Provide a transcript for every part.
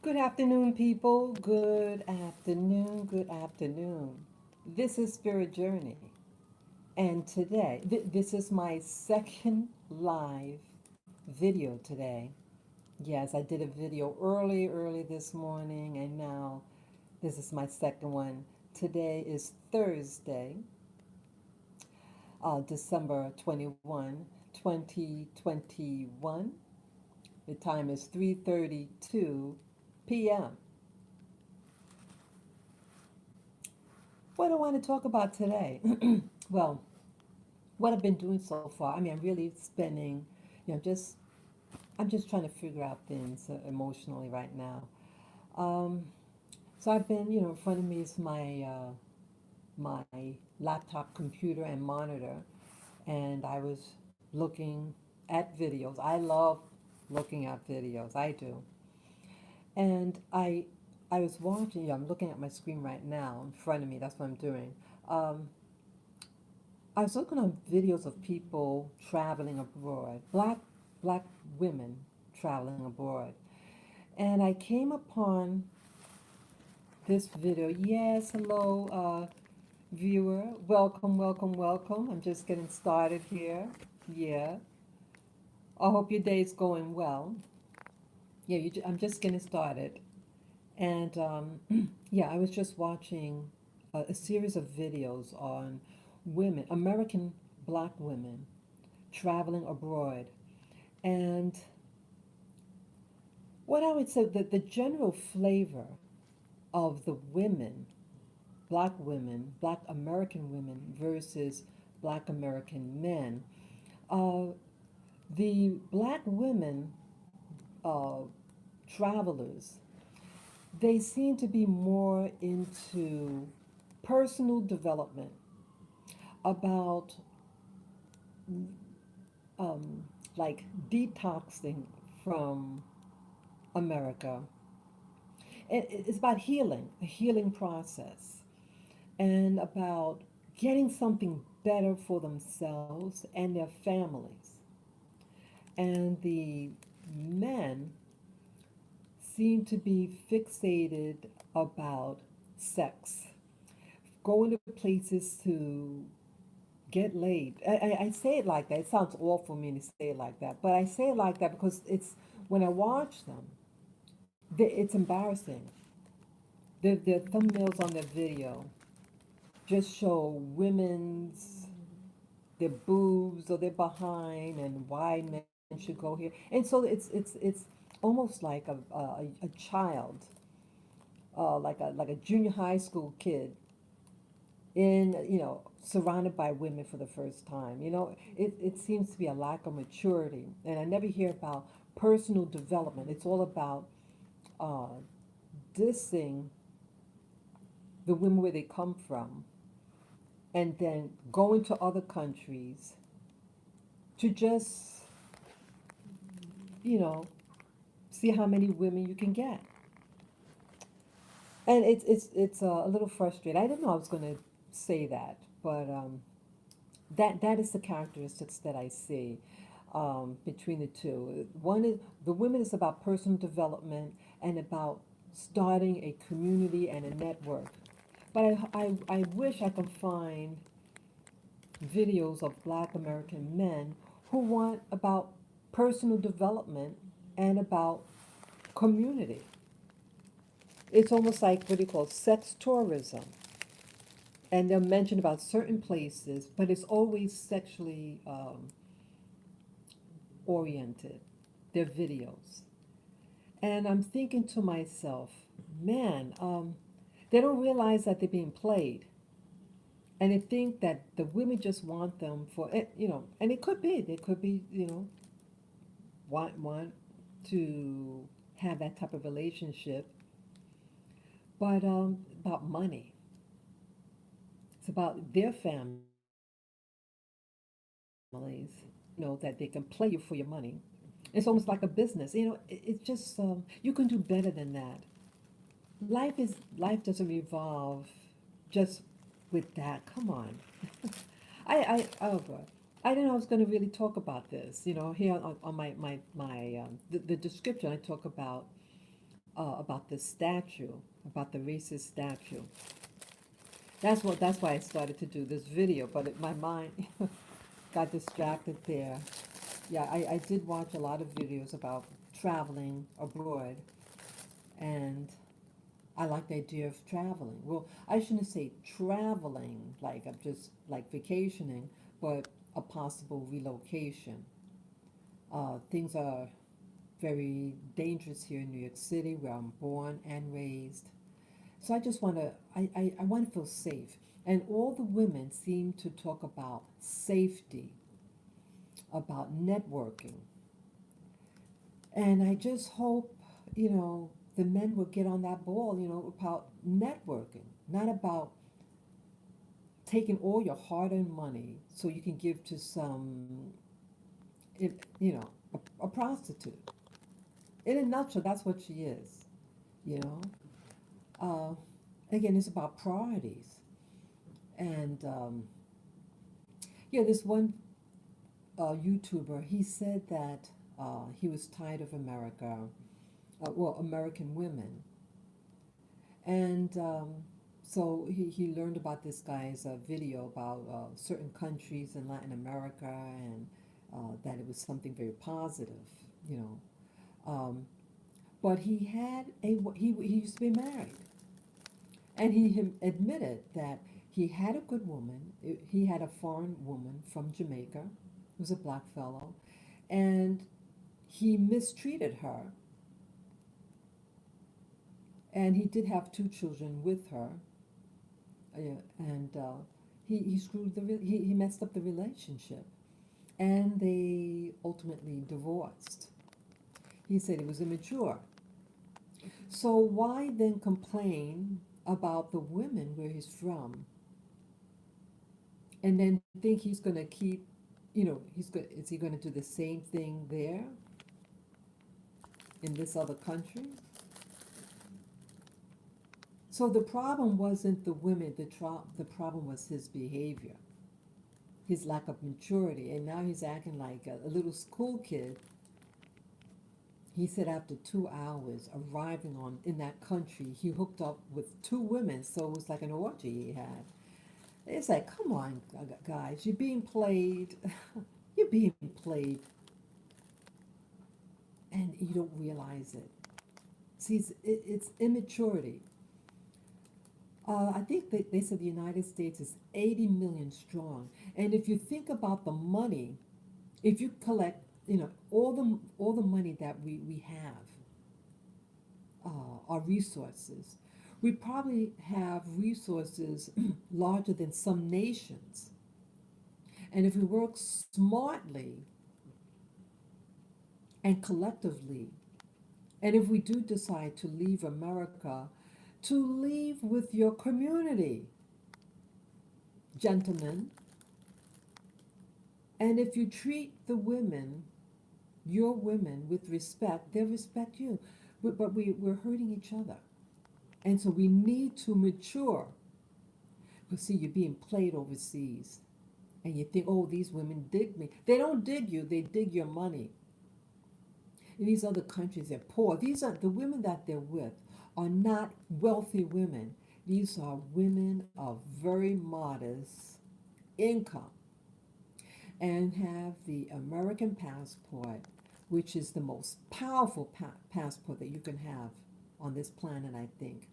Good afternoon, people. Good afternoon. Good afternoon. This is Spirit Journey. And today, this is my second live video today. Yes, I did a video early this morning, and now this is my second one. Today is Thursday, December 21, 2021. The time is 3:32 p.m. What do I want to talk about today? Well, what I've been doing so far. I mean, I'm really spending, you know, just I'm just trying to figure out things emotionally right now. Um, so I've been, in front of me is my laptop computer and monitor, and I was looking at videos. I love looking at videos. I do, and I was watching. I'm looking at my screen right now in front of me. That's what I'm doing. Um, I was looking at videos of people traveling abroad, black women traveling abroad, and I came upon this video. Yes, hello, viewer. Welcome, welcome, welcome. I'm just getting started here. Yeah, I hope your day's going well. Yeah, I'm just getting started, and yeah, I was just watching a series of videos on women, American black women traveling abroad. And what I would say that the general flavor of the black American women versus black American men, uh, the black women uh, travelers, they seem to be more into personal development about um, like detoxing from America. It's about healing, a healing process, and about getting something better for themselves and their families. And the men seem to be fixated about sex, going to places to get laid. I say it like that. It sounds awful for me to say it like that, but I say it like that because it's when I watch them, it's embarrassing. Their thumbnails on their video just show women's their boobs or their behind and why men should go here. And so it's almost like a child, like a junior high school kid in surrounded by women for the first time. It seems to be a lack of maturity, and I never hear about personal development. It's all about uh, dissing the women where they come from, and then going to other countries to just you know see how many women you can get. And it's a little frustrating. I didn't know I was going to say that, but that is the characteristics that I see between the two. One is the women is about personal development and about starting a community and a network. But I wish I could find videos of black American men who want about personal development and about community. It's almost like what do you call sex tourism. And they'll mention about certain places, but it's always sexually oriented, their videos. And I'm thinking to myself, man, they don't realize that they're being played. And they think that the women just want them for it, and it could be, they could be, want to have that type of relationship, but about money. It's about their families, that they can play you for your money. It's almost like a business. It's just you can do better than that. Life doesn't revolve just with that. Come on. Oh boy. I didn't know I was going to really talk about this. Here on my the description I talk about about this statue, about the racist statue. That's why I started to do this video, but my mind got distracted there. Yeah, I did watch a lot of videos about traveling abroad, and I like the idea of traveling. Well, I shouldn't say traveling, like I'm just like vacationing, but a possible relocation. Things are very dangerous here in New York City, where I'm born and raised. So I just want to, I want to feel safe. And all the women seem to talk about safety, about networking. And I just hope, the men will get on that ball, about networking, not about taking all your hard-earned money so you can give to some, a prostitute. In a nutshell, that's what she is, you know. Uh, Again, it's about priorities. And yeah, this one YouTuber, he said that he was tired of America, well, American women. And so he learned about this guy's video about certain countries in Latin America, and that it was something very positive, you know. Um, but he used to be married, and he admitted that he had a good woman. He had a foreign woman from Jamaica, who was a black fellow, and he mistreated her, and he did have two children with her, and he screwed he messed up the relationship, and they ultimately divorced. He said he was immature. So why then complain about the women where he's from, and then think he's going to keep, is he going to do the same thing there in this other country? So the problem wasn't the women, the problem was his behavior, his lack of maturity, and now he's acting like a little school kid. He said after 2 hours arriving on in that country, he hooked up with two women, so it was like an orgy he had. It's like, come on, guys, you're being played. You're being played, and you don't realize it. See, it's immaturity. I think they said the United States is 80 million strong, and if you think about the money, if you collect, all the money that we have, our resources, we probably have resources larger than some nations. And if we work smartly and collectively, and if we do decide to leave America, to leave with your community, gentlemen. And if you treat the women, your women, with respect, they'll respect you. But we're hurting each other. And so we need to mature. But see, you're being played overseas. And you think, oh, these women dig me. They don't dig you, they dig your money. In these other countries, they're poor. These are the women that they're with are not wealthy women. These are women of very modest income and have the American passport, which is the most powerful passport that you can have on this planet, I think.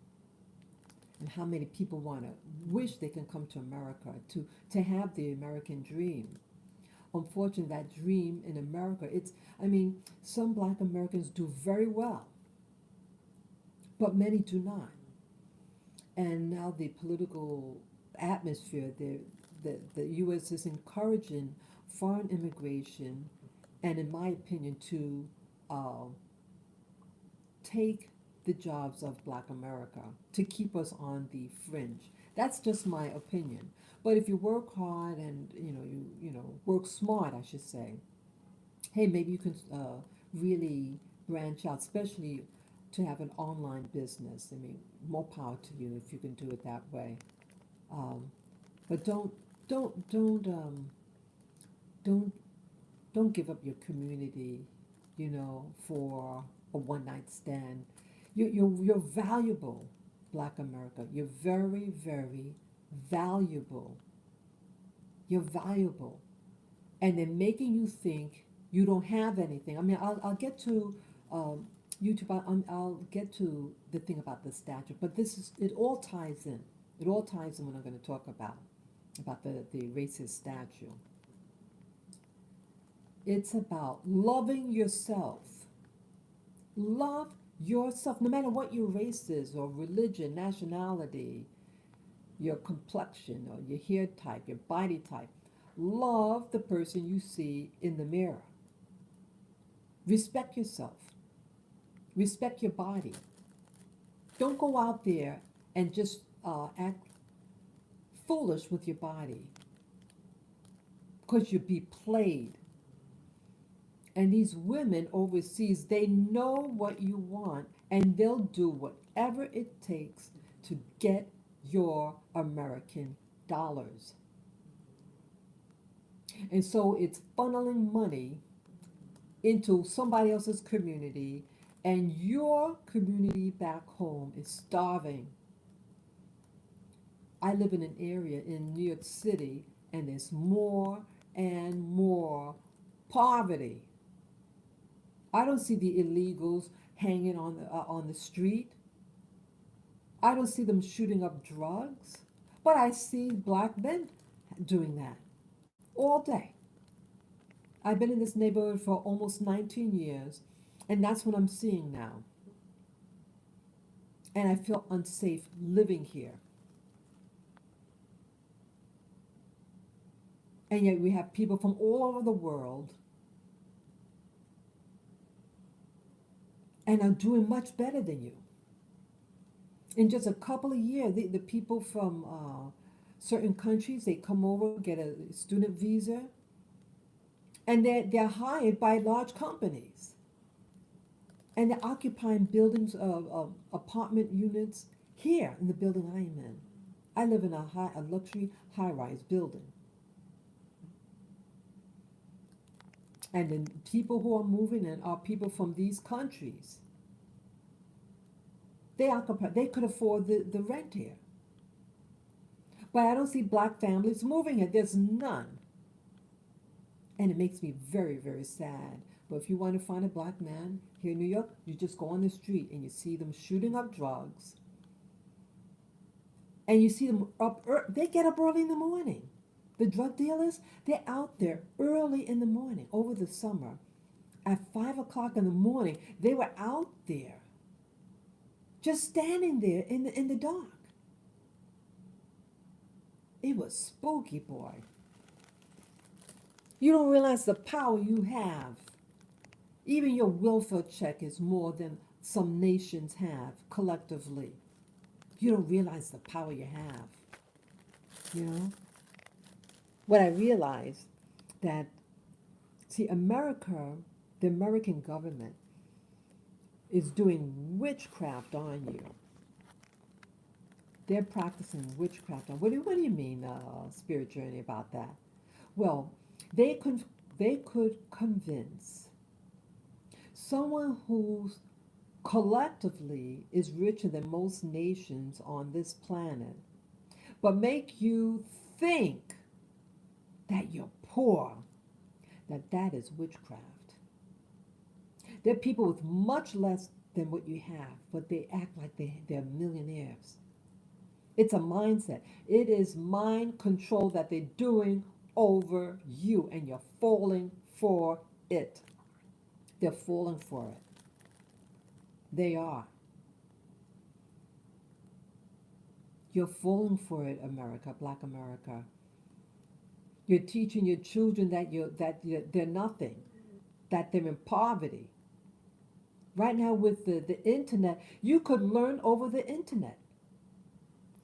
And how many people want to wish they can come to America to have the American dream. Unfortunately, that dream in America, some black Americans do very well, but many do not. And now the political atmosphere, the U.S. is encouraging foreign immigration, and in my opinion, to uh, take the jobs of black America, to keep us on the fringe. That's just my opinion. But if you work hard and work smart, I should say, hey, maybe you can really branch out, especially to have an online business. More power to you if you can do it that way. Um, but don't, don't, um, don't, don't give up your community, for a one night stand. You're valuable, Black America. You're very, very valuable. You're valuable. And they're making you think you don't have anything. I mean, I'll get to um, YouTube. I'll get to the thing about the statue, but this is it all ties in. It all ties in when I'm going to talk about the racist statue. It's about loving yourself. Love yourself, no matter what your race is, or religion, nationality, your complexion, or your hair type, your body type. Love the person you see in the mirror. Respect yourself. Respect your body. Don't go out there and just act foolish with your body because you'll be played. And these women overseas, they know what you want and they'll do whatever it takes to get your American dollars. And so it's funneling money into somebody else's community, and your community back home is starving. I live in an area in New York City, and there's more and more poverty. I don't see the illegals hanging on the street. I don't see them shooting up drugs, but I see black men doing that all day. I've been in this neighborhood for almost 19 years, and that's what I'm seeing now. And I feel unsafe living here. And yet we have people from all over the world and are doing much better than you. In just a couple of years, the people from certain countries, they come over, get a student visa, and they're hired by large companies. And they're occupying buildings of apartment units here in the building I am in. I live in a luxury high-rise building. And the people who are moving in are people from these countries. They could afford the rent here. But I don't see black families moving here. There's none. And it makes me very, very sad. But if you want to find a black man here in New York, you just go on the street and you see them shooting up drugs. And you see them they get up early in the morning. The drug dealers, they're out there early in the morning over the summer. At 5 o'clock in the morning, they were out there, just standing there in the dark. It was spooky, boy. You don't realize the power you have. Even your welfare check is more than some nations have collectively. You don't realize the power you have. You know? What I realized that, see, America, the American government, is doing witchcraft on you. They're practicing witchcraft on. What do you mean, Spirit Journey, about that? Well, they could they could convince someone who collectively is richer than most nations on this planet, but make you think that you're poor, that is witchcraft. There are people with much less than what you have, but they act like they're millionaires. It's a mindset. It is mind control that they're doing over you, and you're falling for it. They're falling for it. They are. You're falling for it, America, Black America. You're teaching your children they're nothing, that they're in poverty. Right now with the internet, you could learn over the internet.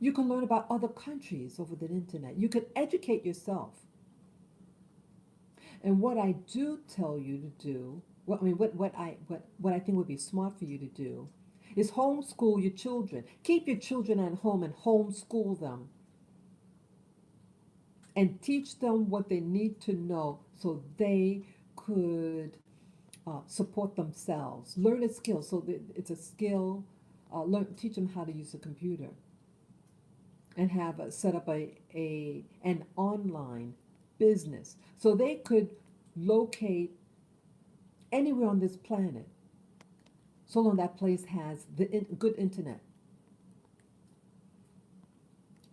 You can learn about other countries over the internet. You can educate yourself. And what I do tell you to do, what I think would be smart for you to do, is homeschool your children. Keep your children at home and homeschool them. And teach them what they need to know so they could support themselves. Learn a skill. So that it's a skill teach them how to use a computer and have set up an online business so they could locate anywhere on this planet so long that place has good internet.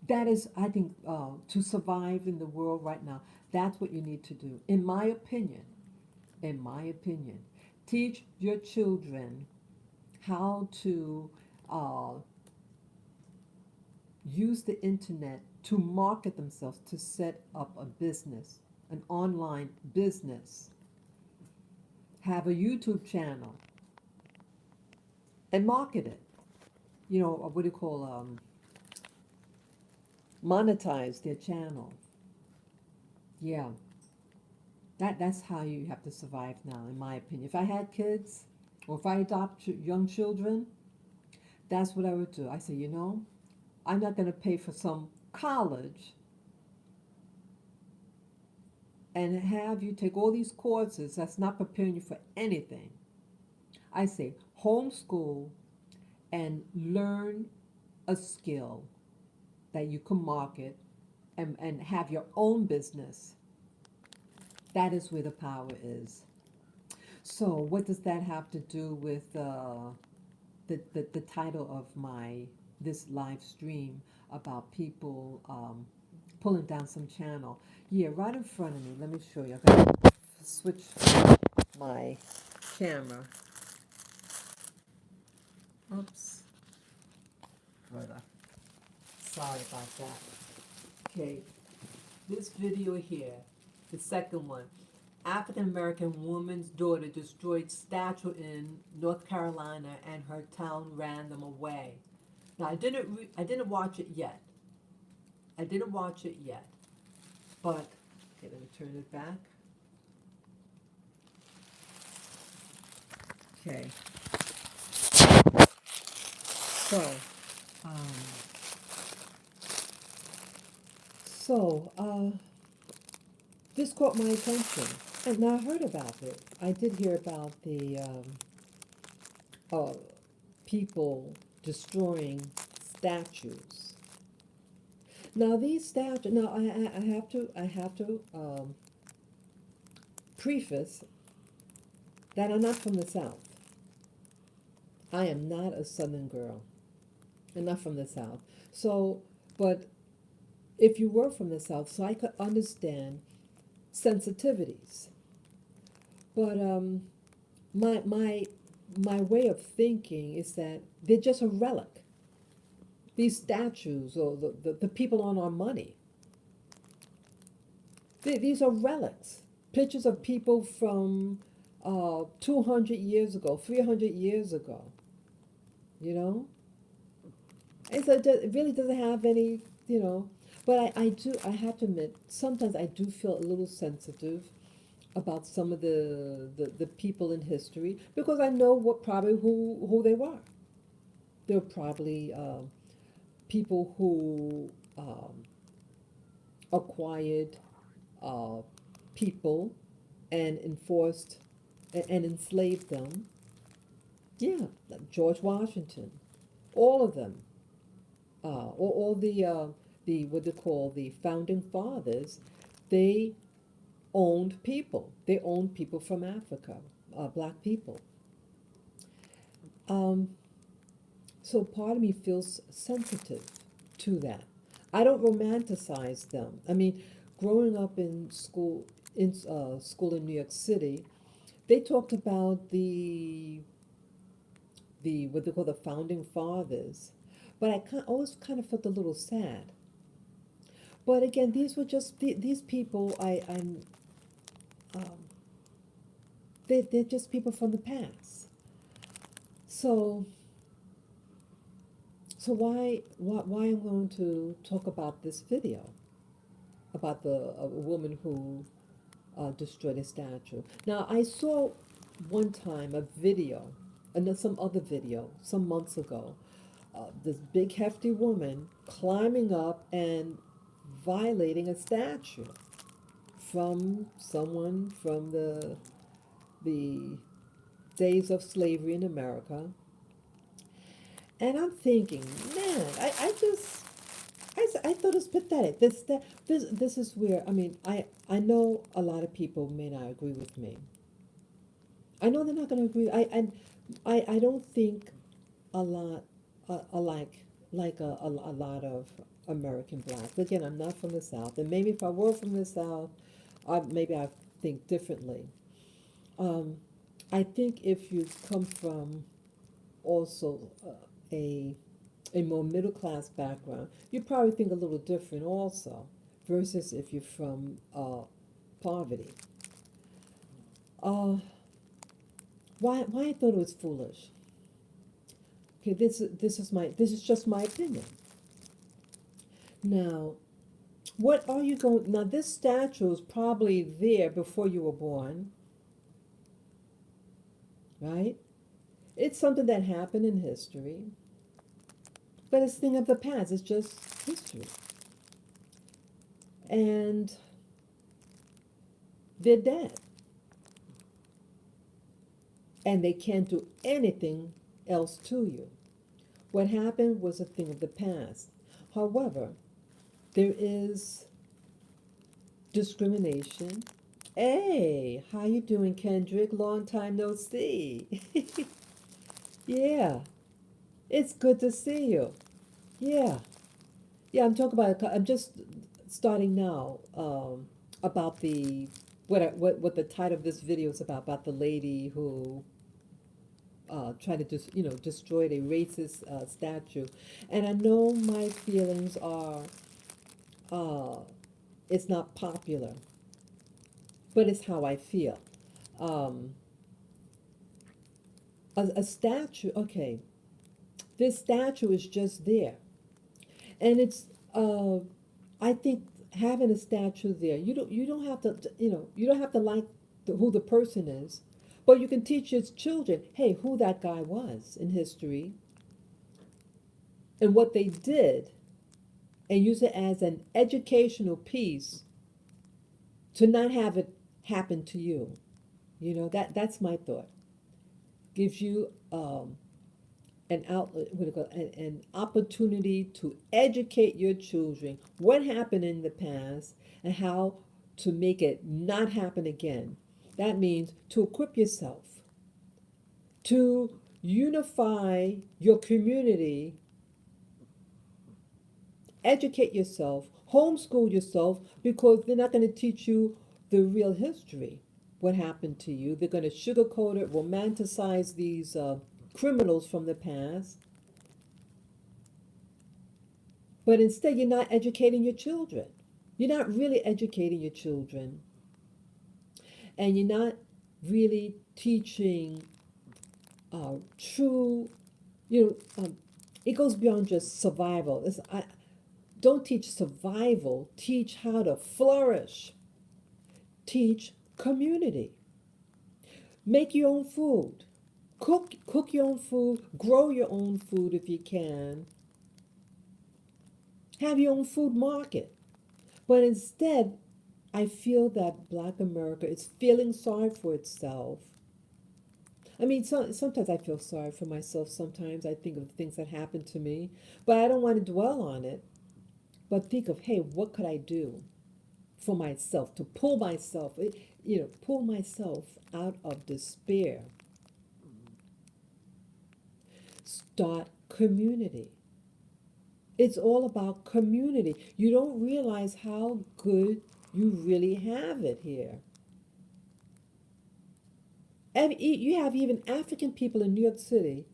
That is, I think, to survive in the world right now, that's what you need to do. In my opinion, teach your children how to uh, use the internet to market themselves, to set up a business, an online business, have a YouTube channel, and market it. You know, what do you call monetize their channel. Yeah, that's how you have to survive now, in my opinion. If I had kids, or if I adopt young children, that's what I would do. I say, you know, I'm not going to pay for some college and have you take all these courses that's not preparing you for anything. I say, homeschool and learn a skill that you can market and have your own business. That is where the power is. So, what does that have to do with the title of my this live stream about people pulling down some channel? Yeah, right in front of me. Let me show you. I gotta switch my camera. Oops, brother. Sorry about that. Okay, this video here, the second one. African American woman's daughter destroyed statue in North Carolina and her town ran them away. Now I didn't watch it yet. I didn't watch it yet. But okay, let me turn it back. Okay. So, um, so this caught my attention, and now I heard about it. I did hear about the uh, people destroying statues. Now these statues. Now I have to preface that I'm not from the South. I am not a Southern girl. I'm not from the South. So, but if you were from the South, so I could understand sensitivities. But my way of thinking is that they're just a relic. These statues or the people on our money, these are relics. Pictures of people from 200 years ago, 300 years ago, you know? And so it really doesn't have any, you know. But I have to admit, sometimes I do feel a little sensitive about some of the people in history because I know what probably who they were. They're probably people who acquired uh, people and enforced and enslaved them. Yeah, like George Washington, all of them, all the what they call the founding fathers, they owned people. They owned people from Africa, black people. Um, so part of me feels sensitive to that. I don't romanticize them. I mean, growing up in school in New York City, they talked about the what they call the founding fathers, but always kind of felt a little sad. But again, these were just these people. Um, they're just people from the past. So why I'm going to talk about this video about the a woman who destroyed a statue. Now I saw one time a video, and then some other video some months ago. This big hefty woman climbing up and violating a statue from someone from the days of slavery in America. And I'm thinking, man, I thought it's pathetic. This is where, I mean, I know a lot of people may not agree with me. I know they're not going to agree. I don't think a lot, a lot of American blacks. Again, I'm not from the South, and maybe if I were from the South, maybe I think differently. Um, I think if you come from also a a more middle class background, you probably think a little different also, versus if you're from poverty. Uh, why I thought it was foolish. Okay, this is just my opinion. Now, what are you going? Now, this statue is probably there before you were born, right? It's something that happened in history, but it's a thing of the past. It's just history, and they're dead, and they can't do anything else to you. What happened was a thing of the past. However, there is discrimination. Hey, how you doing, Kendrick? Long time no see. Yeah, it's good to see you. Yeah, yeah. I'm talking about. I'm just starting now. About the what the title of this video is about the lady who tried to just destroyed a racist statue, and I know my feelings are uh, it's not popular, but it's how I feel. Um, a statue, okay, this statue is just there, and it's I think having a statue there, you don't have to you don't have to like who the person is, but you can teach your children, hey, who that guy was in history and what they did, and use it as an educational piece to not have it happen to you. That's my thought. Gives you an outlet, what do you call it, an opportunity to educate your children what happened in the past and how to make it not happen again. That means to equip yourself, to unify your community, educate yourself, homeschool yourself, because they're not going to teach you the real history, what happened to you. They're going to sugarcoat it, romanticize these criminals from the past, but instead you're not educating your children. You're not really educating your children, and you're not really teaching true, it goes beyond just survival. Don't teach survival, teach how to flourish, teach community. Make your own food. Cook your own food, grow your own food if you can. Have your own food market. But instead, I feel that Black America is feeling sorry for itself. I mean, sometimes I feel sorry for myself. Sometimes I think of things that happened to me, but I don't want to dwell on it. But think of, hey, what could I do for myself to pull myself out of despair? Start community. It's all about community. You don't realize how good you really have it here. And you have even African people in New York City,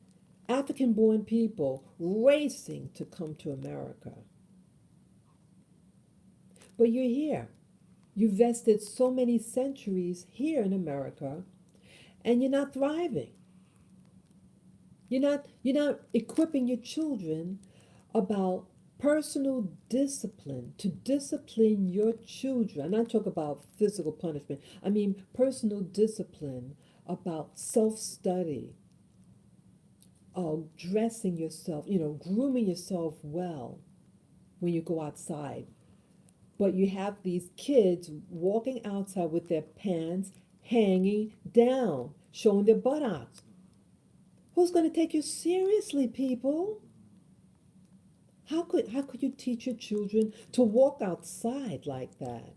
African born people racing to come to America. But you're here. You vested so many centuries here in America, and you're not thriving. You're not equipping your children about personal discipline, to discipline your children. I'm not talking about physical punishment. I mean personal discipline, about self-study, dressing yourself, grooming yourself well when you go outside. But you have these kids walking outside with their pants hanging down, showing their buttocks. Who's going to take you seriously, people? How could you teach your children to walk outside like that?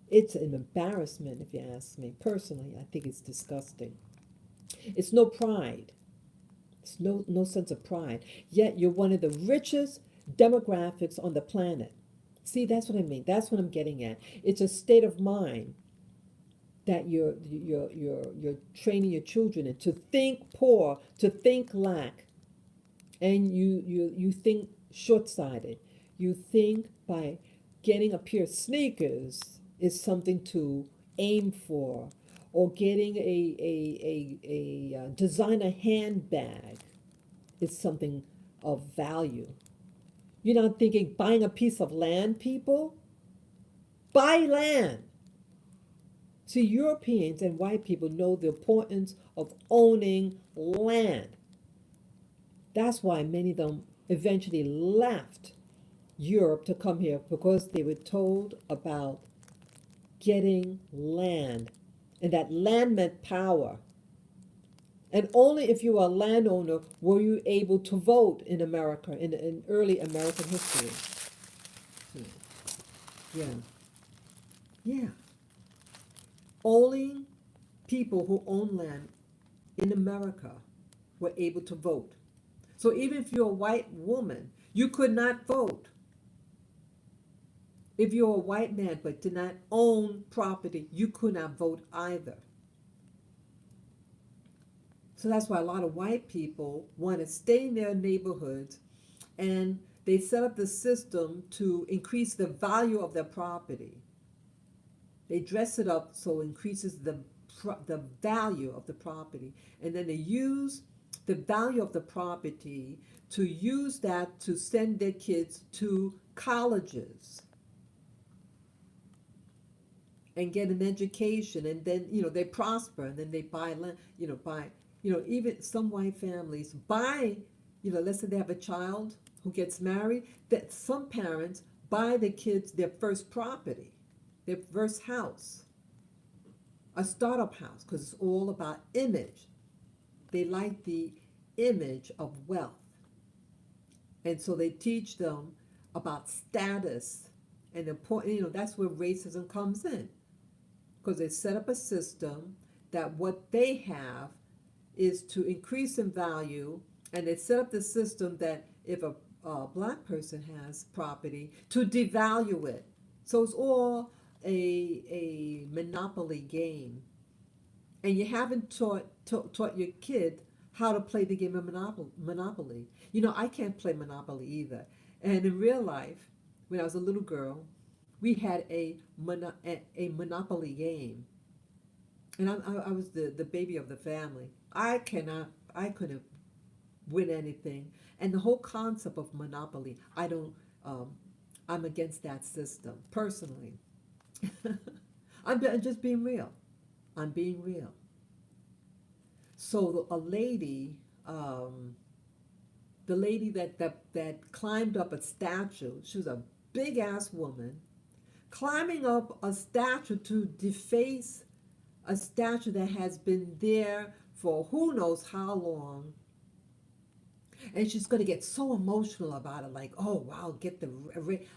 It's an embarrassment, if you ask me. Personally, I think it's disgusting. It's no pride. It's no sense of pride. Yet you're one of the richest demographics on the planet. See, that's what I mean. That's what I'm getting at. It's a state of mind that you're training your children in to think poor, to think lack, and you think short-sighted. You think by getting a pair of sneakers is something to aim for, or getting a designer handbag is something of value. You're not thinking buying a piece of land, people. Buy land. See, Europeans and white people know the importance of owning land. That's why many of them eventually left Europe to come here, because they were told about getting land, and that land meant power. And only if you were a landowner were you able to vote in America, in early American history. Hmm. Yeah, yeah. Only people who own land in America were able to vote. So even if you're a white woman, you could not vote. If you're a white man but did not own property, you could not vote either. So that's why a lot of white people want to stay in their neighborhoods, and they set up the system to increase the value of their property. They dress it up so it increases the value of the property, and then they use the value of the property to use that to send their kids to colleges and get an education, and then they prosper, and then they buy land, even some white families buy, let's say they have a child who gets married, that some parents buy the kids their first property, their first house, a startup house, because it's all about image. They like the image of wealth, and so they teach them about status and important. That's where racism comes in, because they set up a system that what they have is to increase in value, and they set up the system that if a black person has property, to devalue it. So it's all a monopoly game, and you haven't taught your kid how to play the game of monopoly. I can't play monopoly either. And in real life, when I was a little girl, we had a monopoly game, and I was the baby of the family. I couldn't win anything, and the whole concept of monopoly, I don't. I'm against that system personally. I'm just being real. I'm being real. So a lady, the lady that climbed up a statue, she was a big ass woman, climbing up a statue to deface a statue that has been there for who knows how long. And she's going to get so emotional about it, like, oh wow,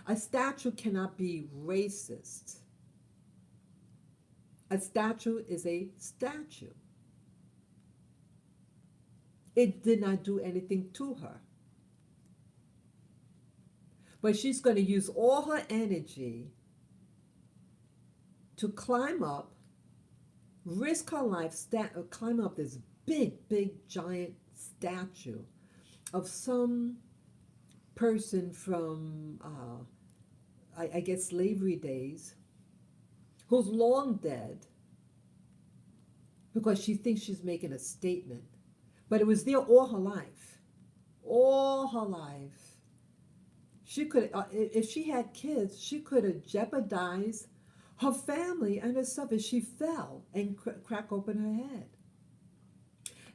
a statue cannot be racist. A statue is a statue. It did not do anything to her. But she's going to use all her energy to climb up, risk her life, climb up this big, giant statue of some person from, I guess, slavery days, who's long dead, because she thinks she's making a statement. But it was there all her life. All her life. She could, if she had kids, she could have jeopardized her family and herself if she fell and crack open her head.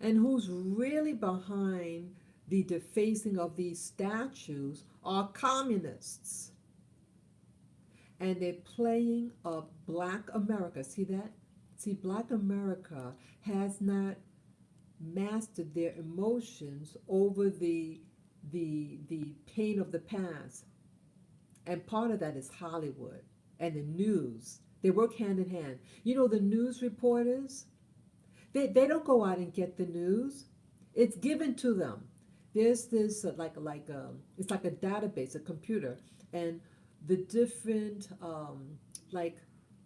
And who's really behind the defacing of these statues are communists. And they're playing Black America. See that? See, Black America has not mastered their emotions over the pain of the past. And part of that is Hollywood and the news. They work hand in hand. You know, the news reporters, they don't go out and get the news. It's given to them. There's this it's like a database, a computer, and the different like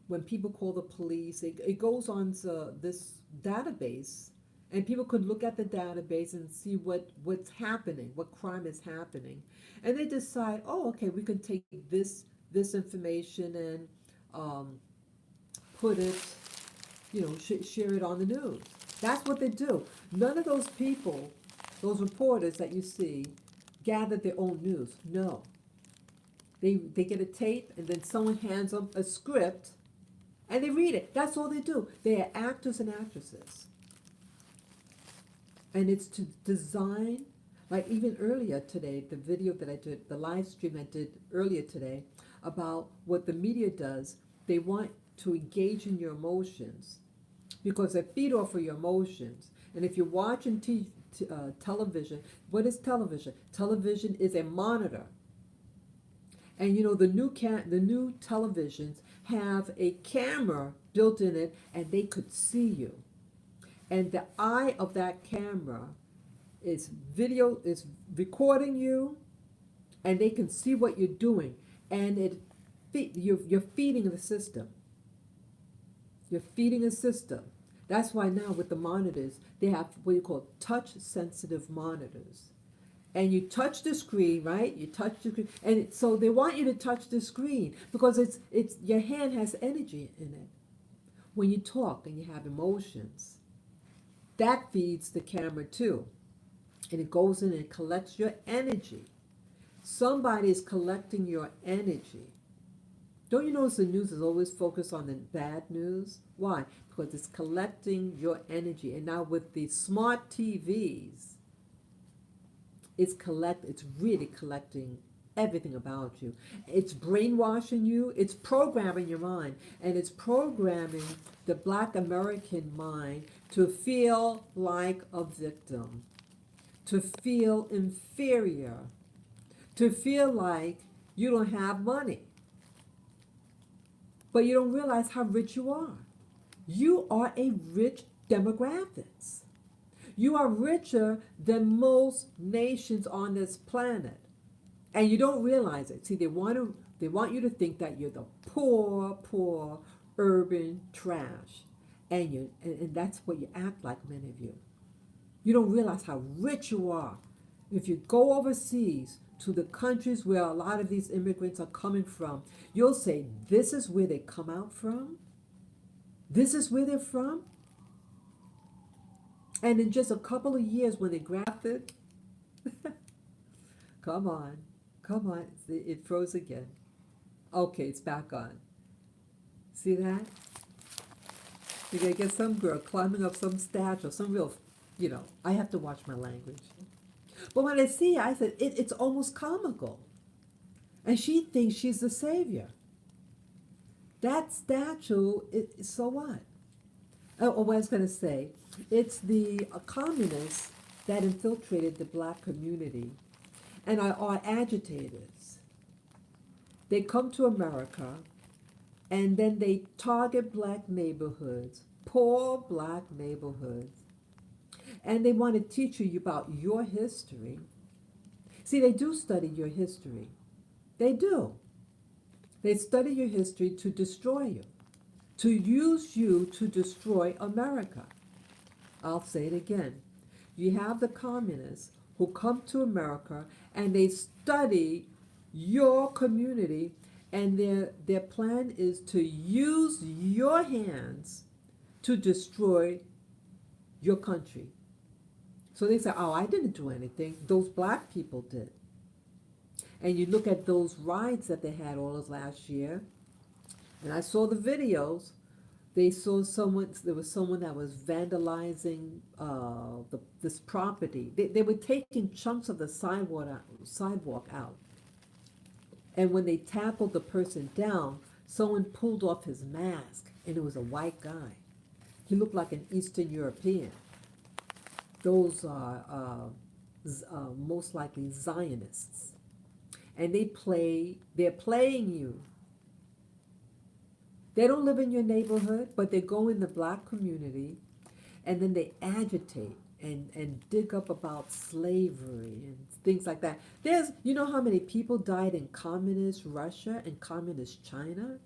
when people call the police, it goes on to this database, and people could look at the database and see what's happening, what crime is happening, and they decide, oh, okay, we can take this information and um, put it, share it on the news. That's what they do. None of those people, those reporters that you see, gather their own news. No. They get a tape and then someone hands them a script and they read it. That's all they do. They are actors and actresses. And it's to design, like even earlier today, the video that I did, the live stream I did earlier today about what the media does, they want to engage in your emotions because they feed off of your emotions. And if you're watching television, what is television? Television is a monitor. And you know the new televisions have a camera built in it, and they could see you. And the eye of that camera is recording you, and they can see what you're doing, and you're feeding the system. You're feeding a system. That's why now with the monitors, they have what you call touch-sensitive monitors. And you touch the screen, right? You touch the screen, and so they want you to touch the screen because it's your hand has energy in it. When you talk and you have emotions, that feeds the camera too, and it goes in and collects your energy. Somebody is collecting your energy. Don't you notice the news is always focused on the bad news? Why? Because it's collecting your energy. And now with the smart TVs, it's really collecting everything about you. It's brainwashing you, it's programming your mind, and it's programming the Black American mind to feel like a victim, to feel inferior, to feel like you don't have money. But you don't realize how rich you are. You are a rich demographics. You are richer than most nations on this planet. And you don't realize it. See, they want you to think that you're the poor urban trash. And that's what you act like, many of you. You don't realize how rich you are. If you go overseas to the countries where a lot of these immigrants are coming from, you'll say, this is where they come out from? This is where they're from? And in just a couple of years when they graft it, come on, it froze again. Okay, it's back on. See that? You're going to get some girl climbing up some statue, some real, I have to watch my language. But when I see her, I said, it's almost comical. And she thinks she's the savior. That statue, so what? Oh, what I was going to say, it's the communists that infiltrated the black community and are agitators. They come to America and then they target black neighborhoods, poor black neighborhoods, and they want to teach you about your history. See, they do study your history. They do. They study your history to destroy you, to use you to destroy America. I'll say it again. You have the communists who come to America and they study your community, and their plan is to use your hands to destroy your country. So they say, oh, I didn't do anything. Those black people did. And you look at those riots that they had all of last year, and I saw the videos. There was someone that was vandalizing this property. They were taking chunks of the sidewalk out. And when they tackled the person down, someone pulled off his mask, and it was a white guy. He looked like an Eastern European. Those are most likely Zionists, and they're playing you. They don't live in your neighborhood, but they go in the black community, and then they agitate and dig up about slavery and things like that. You know how many people died in communist Russia and communist China?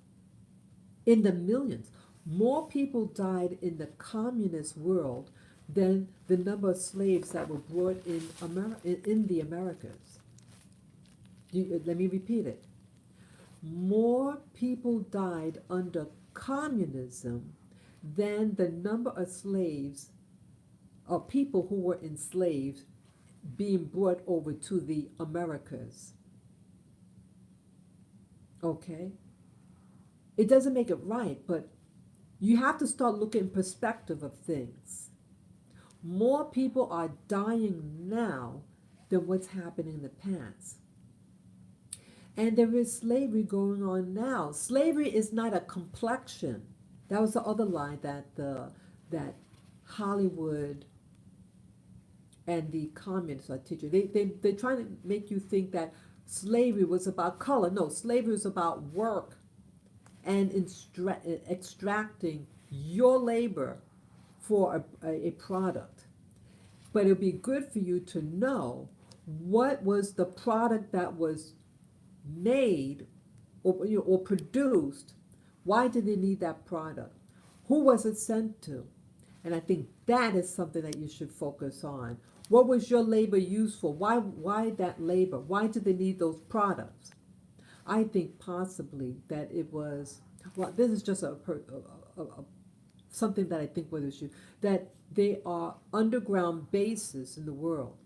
In the millions. More people died in the communist world than the number of slaves that were brought in the Americas. Let me repeat it. More people died under communism than the number of slaves or people who were enslaved being brought over to the Americas. Okay? It doesn't make it right, but you have to start looking in perspective of things. More people are dying now than what's happening in the past. And there is slavery going on now. Slavery is not a complexion. That was the other lie that Hollywood and the communists are teaching. They're trying to make you think that slavery was about color. No, slavery was about work and extracting your labor for a product. But it would be good for you to know what was the product that was made or produced. Why did they need that product? Who was it sent to? And I think that is something that you should focus on. What was your labor used for? Why that labor? Why did they need those products? I think possibly that it was, well, this is just something that I think was issue, that they are underground bases in the world,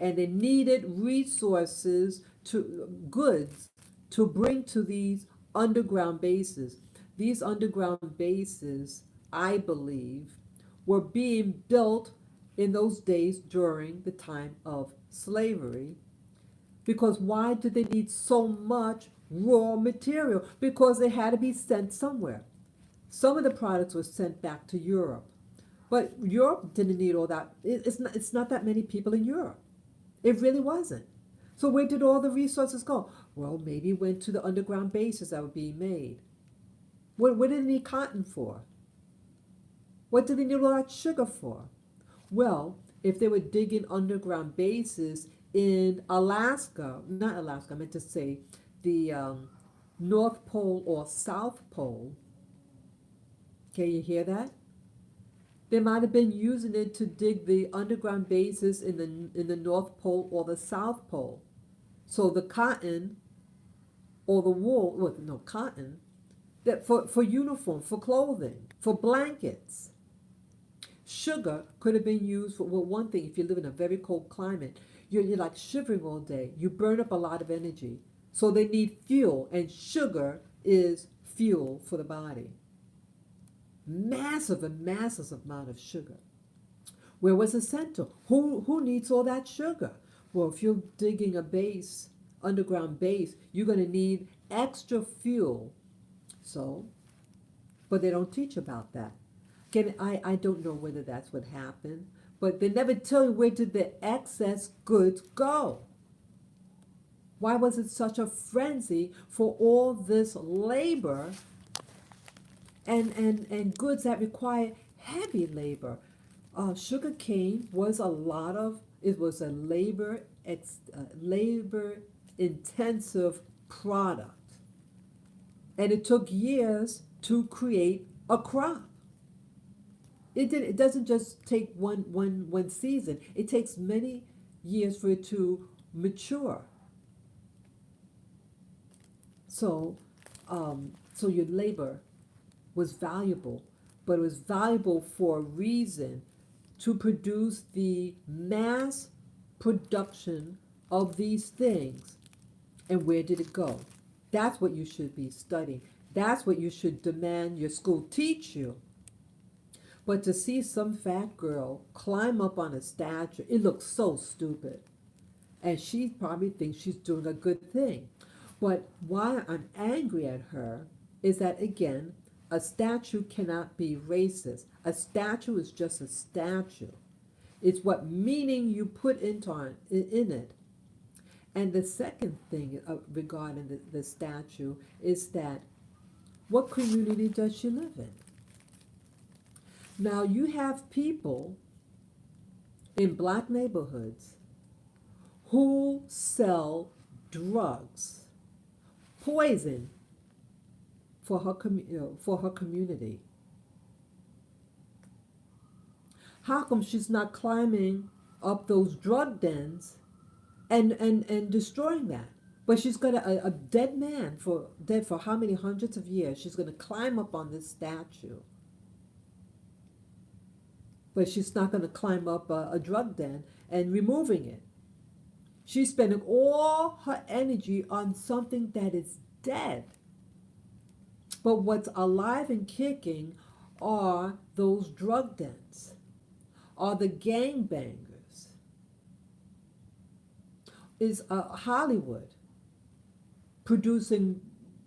and they needed resources goods to bring to these underground bases. These underground bases, I believe, were being built in those days during the time of slavery. Because why did they need so much raw material? Because it had to be sent somewhere. Some of the products were sent back to Europe, but Europe didn't need all that. It's not that many people in Europe. It really wasn't. So where did all the resources go? Well, maybe it went to the underground bases that were being made. What did they need cotton for? What did they need all that sugar for? Well, if they were digging underground bases in Alaska, not Alaska, I meant to say the North Pole or South Pole. Can you hear that? They might have been using it to dig the underground bases in the North Pole or the South Pole. So the cotton or the wool, well, no, cotton, that for uniform, for clothing, for blankets. Sugar could have been used for, well, one thing, if you live in a very cold climate, you're like shivering all day. You burn up a lot of energy. So they need fuel, and sugar is fuel for the body. Massive and massive amount of sugar. Where was it sent to? Who needs all that sugar? Well, if you're digging a base, underground base, you're going to need extra fuel. So, but they don't teach about that. I don't know whether that's what happened, but they never tell you where did the excess goods go. Why was it such a frenzy for all this labor and goods that require heavy labor? Sugar cane was it was a labor intensive product. And it took years to create a crop. It doesn't just take one season. It takes many years for it to mature. So, so your labor was valuable, but it was valuable for a reason, to produce the mass production of these things. And where did it go? That's what you should be studying. That's what you should demand your school teach you. But to see some fat girl climb up on a statue, it looks so stupid. And she probably thinks she's doing a good thing. But why I'm angry at her is that, again, a statue cannot be racist. A statue is just a statue. It's what meaning you put in it. And the second thing regarding the statue is that what community does she live in? Now, you have people in black neighborhoods who sell drugs, poison for her community. How come she's not climbing up those drug dens and destroying that? But she's got a dead man dead for how many hundreds of years? She's going to climb up on this statue, but she's not going to climb up a drug den and removing it. She's spending all her energy on something that is dead. But what's alive and kicking are those drug dens, are the gangbangers, is Hollywood producing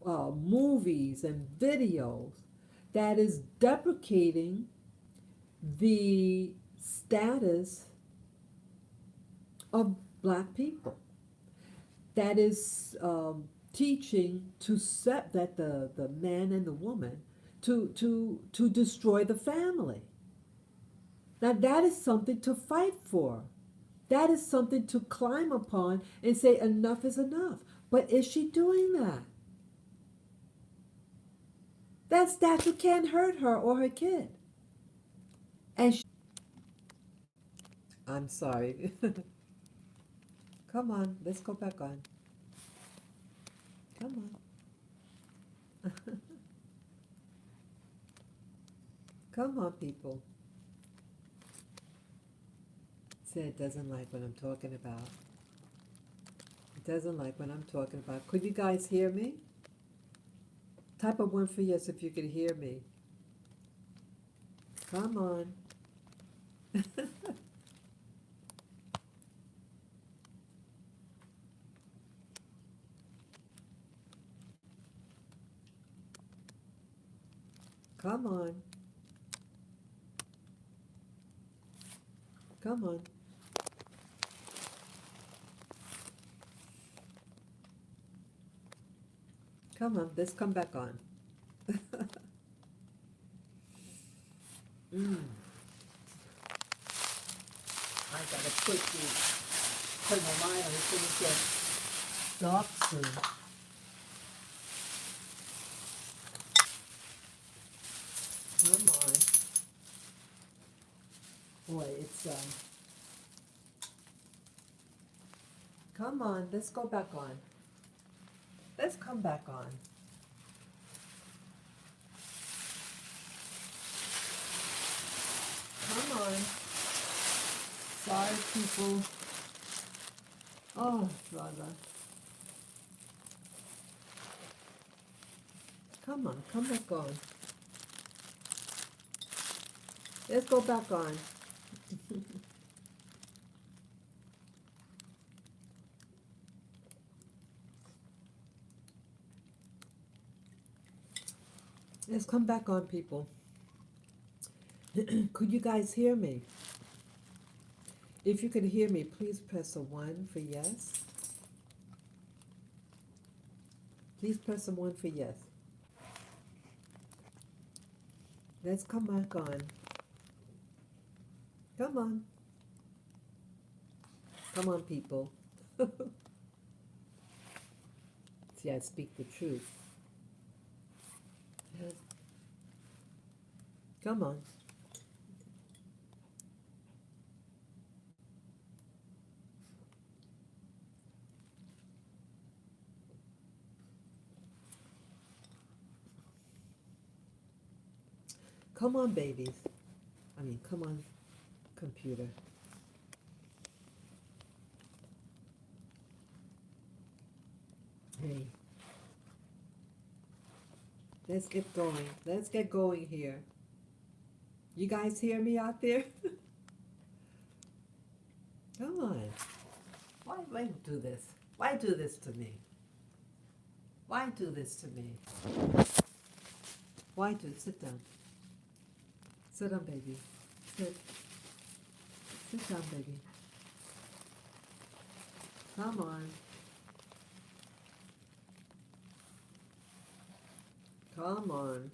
movies and videos that is deprecating the status of black people, that is teaching to set that the man and the woman to destroy the family. Now that is something to fight for. That is something to climb upon and say enough is enough. But is she doing that? That statue can't hurt her or her kid. And I'm sorry. Come on, let's go back on. Come on. Come on, people. Say it doesn't like what I'm talking about. It doesn't like what I'm talking about. Could you guys hear me? Type a 1 for yes if you can hear me. Come on. Come on. Come on. Come on, let's come back on. I gotta quickly turn the light on. It's gonna get dark soon. Come on. Boy, it's come on, let's go back on. Let's come back on. Come on. Sorry, people. Oh, brother. Come on, come back on. Let's go back on. Let's come back on, people. Could you guys hear me? If you could hear me, please press a 1 for yes. Please press a 1 for yes. Let's come back on. Come on. Come on, people. See, I speak the truth. Yes. Come on. Come on, babies. Come on, computer. Hey. Let's get going. Let's get going here. You guys hear me out there? Come on. Why do this? Why do this to me? Why do this to me? Sit down. Sit down, baby. Sit. Good job, baby. Come on. Come on.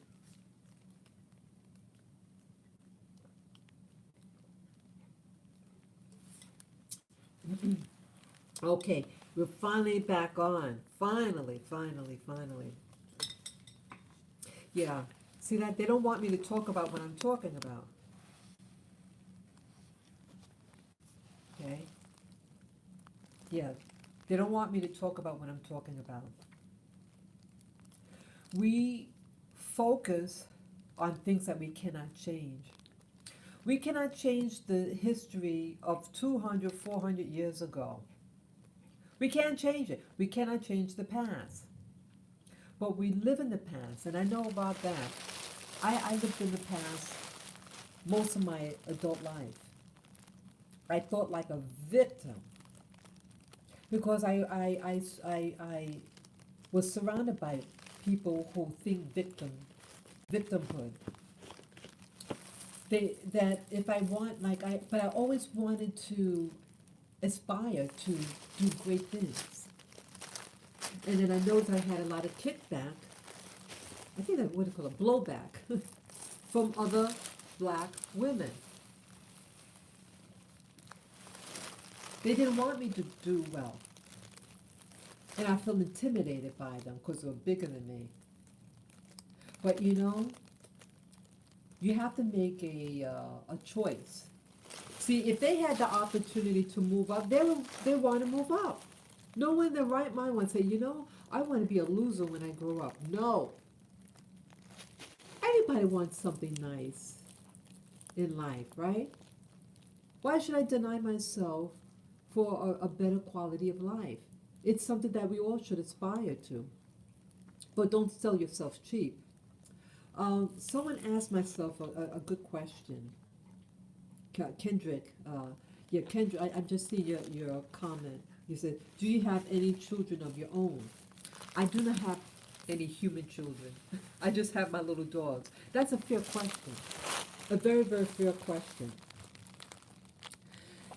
Okay, we're finally back on. Finally, finally, finally. Yeah. See that? They don't want me to talk about what I'm talking about. Okay? Yeah. They don't want me to talk about what I'm talking about. We focus on things that we cannot change. We cannot change the history of 200, 400 years ago. We can't change it. We cannot change the past. But we live in the past, and I know about that. I lived in the past most of my adult life. I thought like a victim because I was surrounded by people who think victimhood. That if I want, but I always wanted to aspire to do great things. And then I noticed I had a lot of kickback. I think that what they call a blowback from other black women. They didn't want me to do well. And I felt intimidated by them because they were bigger than me. But you have to make a choice. See, if they had the opportunity to move up, they want to move up. No one in their right mind would say, I want to be a loser when I grow up. No. Everybody wants something nice in life, right? Why should I deny myself for a better quality of life? It's something that we all should aspire to. But don't sell yourself cheap. Someone asked myself a good question. Kendrick, yeah, Kendrick, I'm just seeing your comment. You said, do you have any children of your own? I do not have any human children. I just have my little dogs. That's a fair question. A very, very fair question.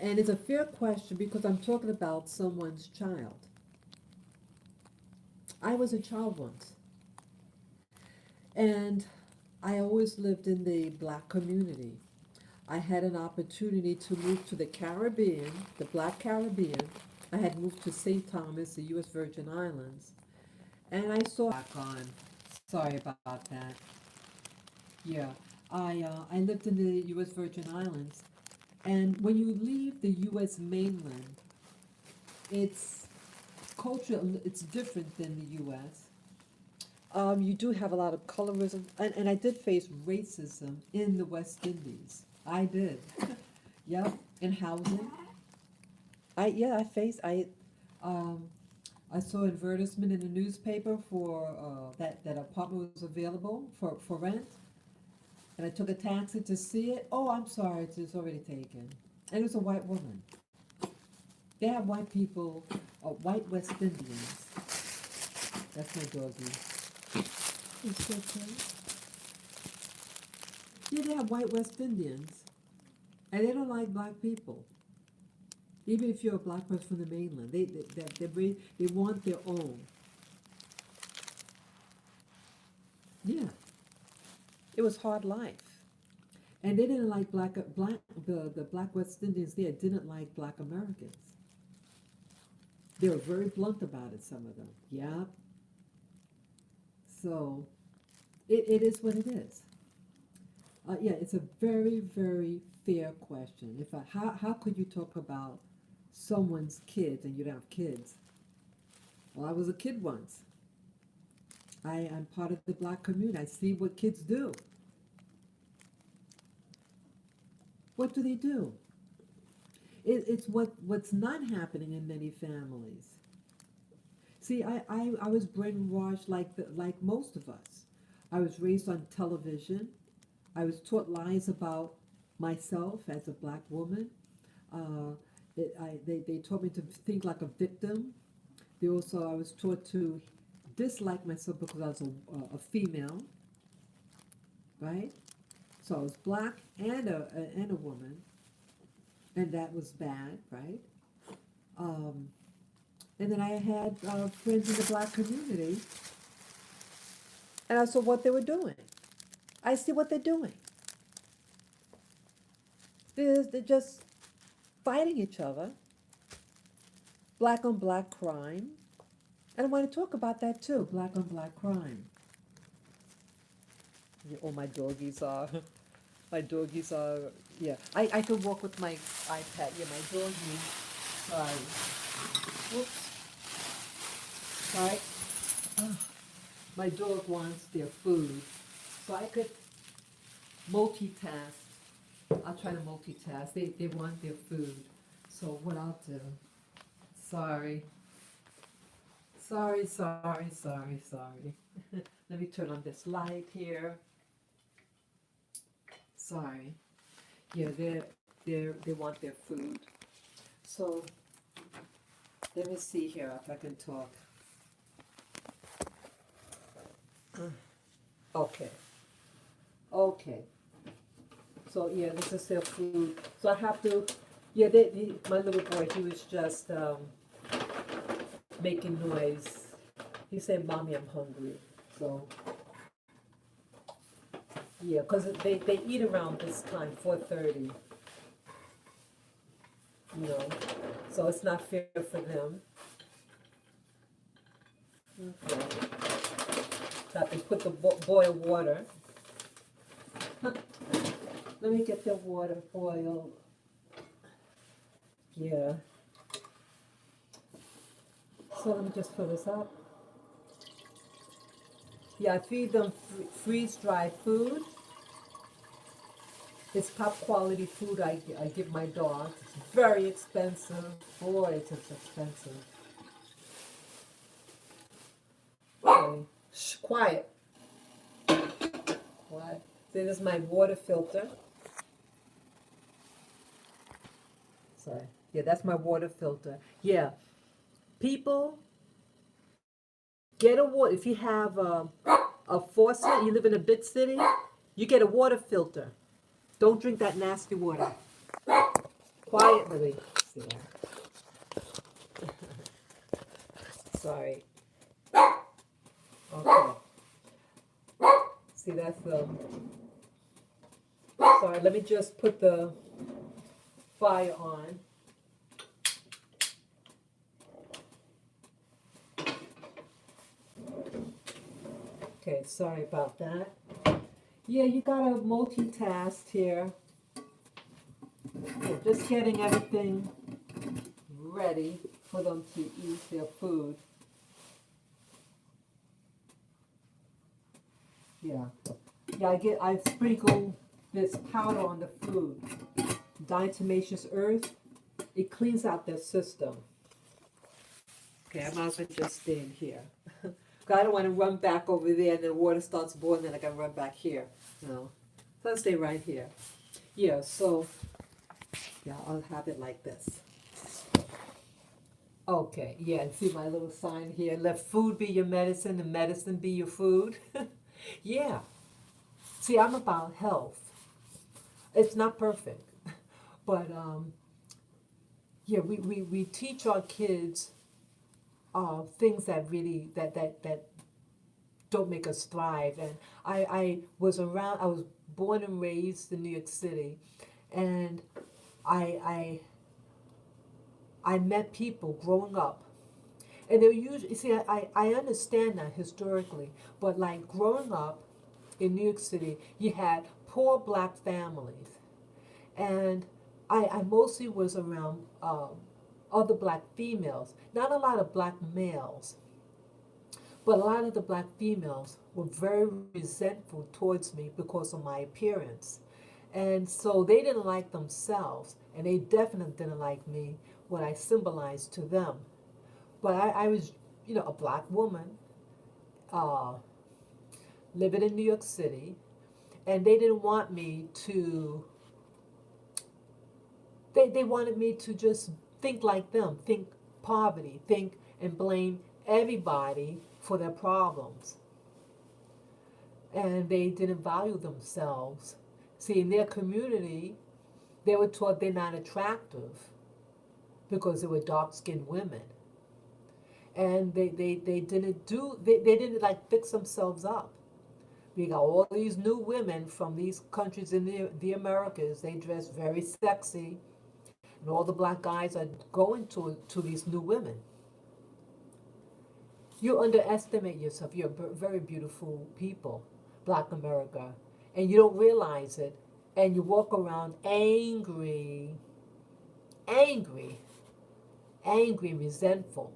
And it's a fair question because I'm talking about someone's child. I was a child once. And I always lived in the black community. I had an opportunity to move to the Caribbean, the Black Caribbean. I had moved to St. Thomas, the U.S. Virgin Islands, and I saw back on. Sorry about that. Yeah, I lived in the U.S. Virgin Islands, and when you leave the U.S. mainland, it's culture. It's different than the U.S. You do have a lot of colorism, and I did face racism in the West Indies. I did. Yep, in housing. I faced um I saw advertisement in the newspaper for that apartment was available for rent, and I took a taxi to see it. Oh, I'm sorry, it's already taken. And it was a white woman. They have white people, white West Indians. That's my doggie. It's okay. Yeah, they have white West Indians, and they don't like black people. Even if you're a black person from the mainland, they want their own. Yeah, it was hard life, and they didn't like the black West Indians there didn't like black Americans. They were very blunt about it. Some of them, yeah. So it is what it is. Yeah, it's a very very fair question. If how could you talk about someone's kids and you don't have kids? Well, I was a kid once. I'm part of the black community. I see what kids do. What do they do? It's what's not happening in many families. See, I was brainwashed like most of us. I was raised on television. I was taught lies about myself as a black woman. Uh, they taught me to think like a victim. I was taught to dislike myself because I was a female, right? So I was black and a woman. and that was bad, right? Um, and then I had friends in the black community, and I saw what they were doing. I see what they're doing. They're just fighting each other, black on black crime. And I want to talk about that too, black on black crime. Yeah, oh, my doggies are, my doggies are, yeah. I can walk with my iPad. Yeah, my doggie, sorry. Whoops, sorry. Ah, my dog wants their food. So I could multitask. I'll try to multitask. They want their food. So what I'll do, sorry. Sorry, sorry, sorry, sorry. Let me turn on this light here. Sorry. Yeah, they want their food. So let me see here if I can talk. Okay. Okay. So yeah, this is their food. So I have to. Yeah, my little boy, he was just making noise. He said, "Mommy, I'm hungry." So yeah, because they eat around this time, 4:30. You know, so it's not fair for them. Okay. So I can put the boil water. Let me get the water boiled. Yeah. So let me just fill this up. Yeah, I feed them freeze-dried food. It's top quality food I give my dogs. It's very expensive. Boy, it's expensive. Okay. Shh, quiet. Quiet. This is my water filter. Sorry. Yeah, that's my water filter. Yeah. People, get a water. If you have a faucet, you live in a big city, you get a water filter. Don't drink that nasty water. Quietly. See there. Sorry. Okay. See, that's the. Sorry, let me just put the fire on. Okay, sorry about that. Yeah, you gotta multitask here. Yeah, just getting everything ready for them to eat their food. Yeah. Yeah, I sprinkle this powder on the food. Diatomaceous earth. It cleans out their system. Okay, I might as well just stay in here. I don't want to run back over there and the water starts boiling and I can run back here. No. So I'll stay right here. Yeah, so yeah, I'll have it like this. Okay, yeah, and see my little sign here. Let food be your medicine and medicine be your food. Yeah. See, I'm about health. It's not perfect. But yeah, we teach our kids things that really that don't make us thrive. And I was born and raised in New York City, and I I met people growing up, and they're usually, see, I understand that historically, but like growing up in New York City, you had poor black families, and I mostly was around other black females, not a lot of black males. But a lot of the black females were very resentful towards me because of my appearance. And so they didn't like themselves, and they definitely didn't like me, what I symbolized to them. But I was, a black woman uh, living in New York City, and they didn't want me to, they wanted me to just think like them, think poverty, think and blame everybody for their problems. And they didn't value themselves. See, in their community, They were taught they're not attractive because they were dark-skinned women. And they didn't they didn't like fix themselves up. We got all these new women from these countries in the Americas. They dress very sexy, and all the black guys are going to these new women. You underestimate yourself. You're very beautiful people, Black America, and you don't realize it. And you walk around angry, angry, angry, resentful.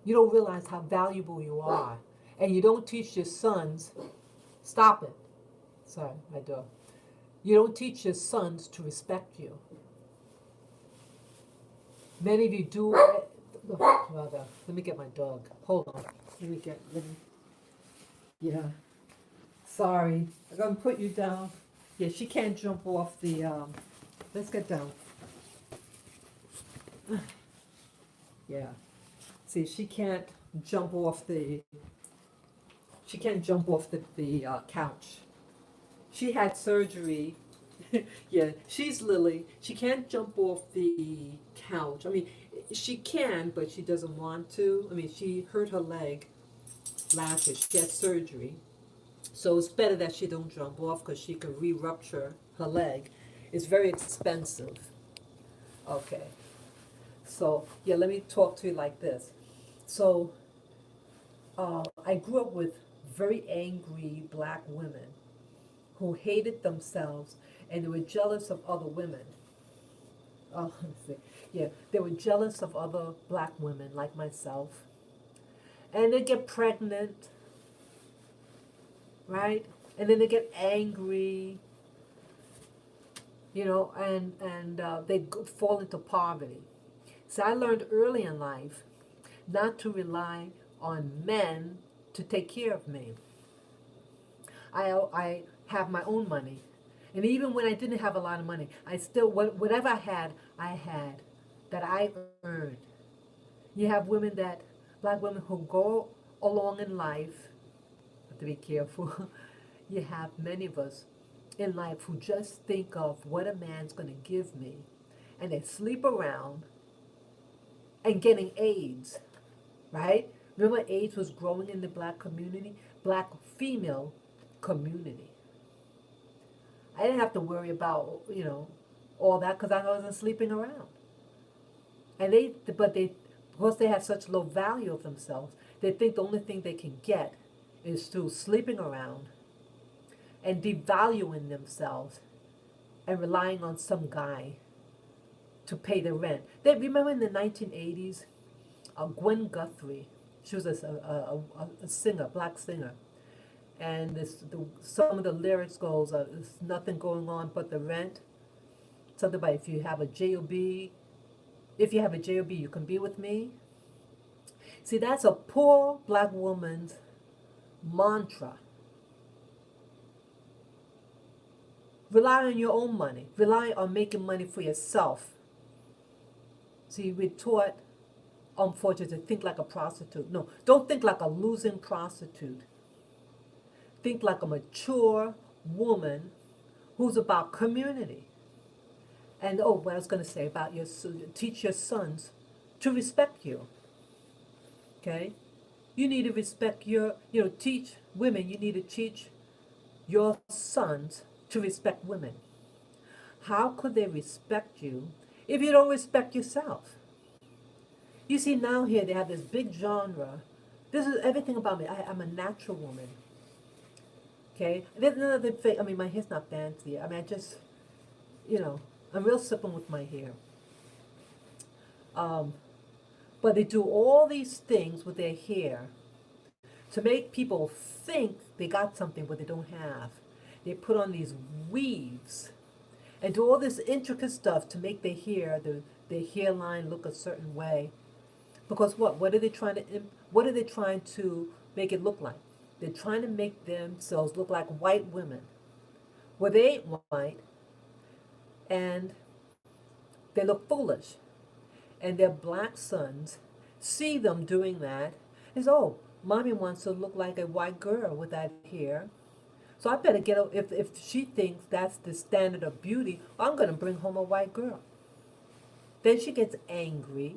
You don't realize how valuable you are, and you don't teach your sons. Stop it. Sorry, my dog. You don't teach your sons to respect you. Many of you do. Rather, let me get my dog. Hold on. Let me, yeah. Sorry. I'm going to put you down. Yeah, she can't jump off the, let's get down. Yeah. See, jump off the, she can't jump off the couch. She had surgery. Yeah, she's Lily. She can't jump off the couch. I mean, she can, but she doesn't want to. I mean, she hurt her leg last year. She had surgery. So it's better that she don't jump off because she could re-rupture her leg. It's very expensive. Okay. So, yeah, let me talk to you like this. So, I grew up with very angry black women who hated themselves and they were jealous of other women. Oh, let's see. Yeah, they were jealous of other black women like myself. And they get pregnant, right? And then they get angry, and they fall into poverty. So I learned early in life not to rely on men to take care of me. I have my own money. And even when I didn't have a lot of money, I still, whatever I had that I earned. You have black women who go along in life, have to be careful. You have many of us in life who just think of what a man's going to give me. And they sleep around and getting AIDS, right? Remember AIDS was growing in the black community, black female community. I didn't have to worry about, all that because I wasn't sleeping around. Because they have such low value of themselves, they think the only thing they can get is through sleeping around and devaluing themselves and relying on some guy to pay the rent. They remember in the 1980s, Gwen Guthrie. She was a singer, black singer, and some of the lyrics goes, "There's nothing going on but the rent." Something about if you have a job, you can be with me. See, that's a poor black woman's mantra. Rely on your own money. Rely on making money for yourself. See, we're taught, unfortunately, to think like a prostitute. No, don't think like a losing prostitute. Think like a mature woman who's about community. And what I was going to say about teach your sons to respect you. Okay? You need to respect teach women, you need to teach your sons to respect women. How could they respect you if you don't respect yourself? You see, now here they have this big genre. This is everything about me. I'm a natural woman. Okay? There's another thing. I mean, my hair's not fancy. I mean, you know, I'm real simple with my hair. But they do all these things with their hair to make people think they got something but they don't have. They put on these weaves and do all this intricate stuff to make their hairline look a certain way. Because what? What are they trying to make it look like? They're trying to make themselves look like white women. Well, they ain't white, and they look foolish. And their black sons see them doing that and say, oh, mommy wants to look like a white girl with that hair. So I better get if she thinks that's the standard of beauty, I'm gonna bring home a white girl. Then she gets angry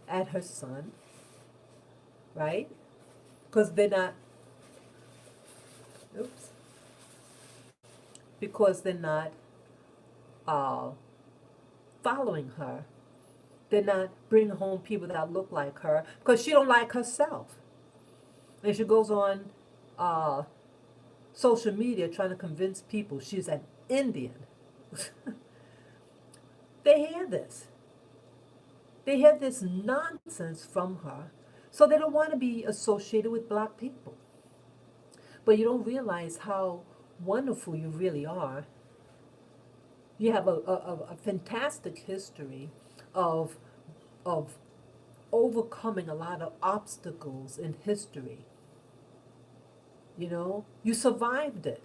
at her son, right? Because they're not, oops, because they're not uh, following her. They're not bringing home people that look like her because she don't like herself. And she goes on uh, social media trying to convince people she's an Indian. They hear this. They hear this nonsense from her, so they don't want to be associated with black people. But you don't realize how wonderful you really are. You have a fantastic history of, of overcoming a lot of obstacles in history. You know, you survived it.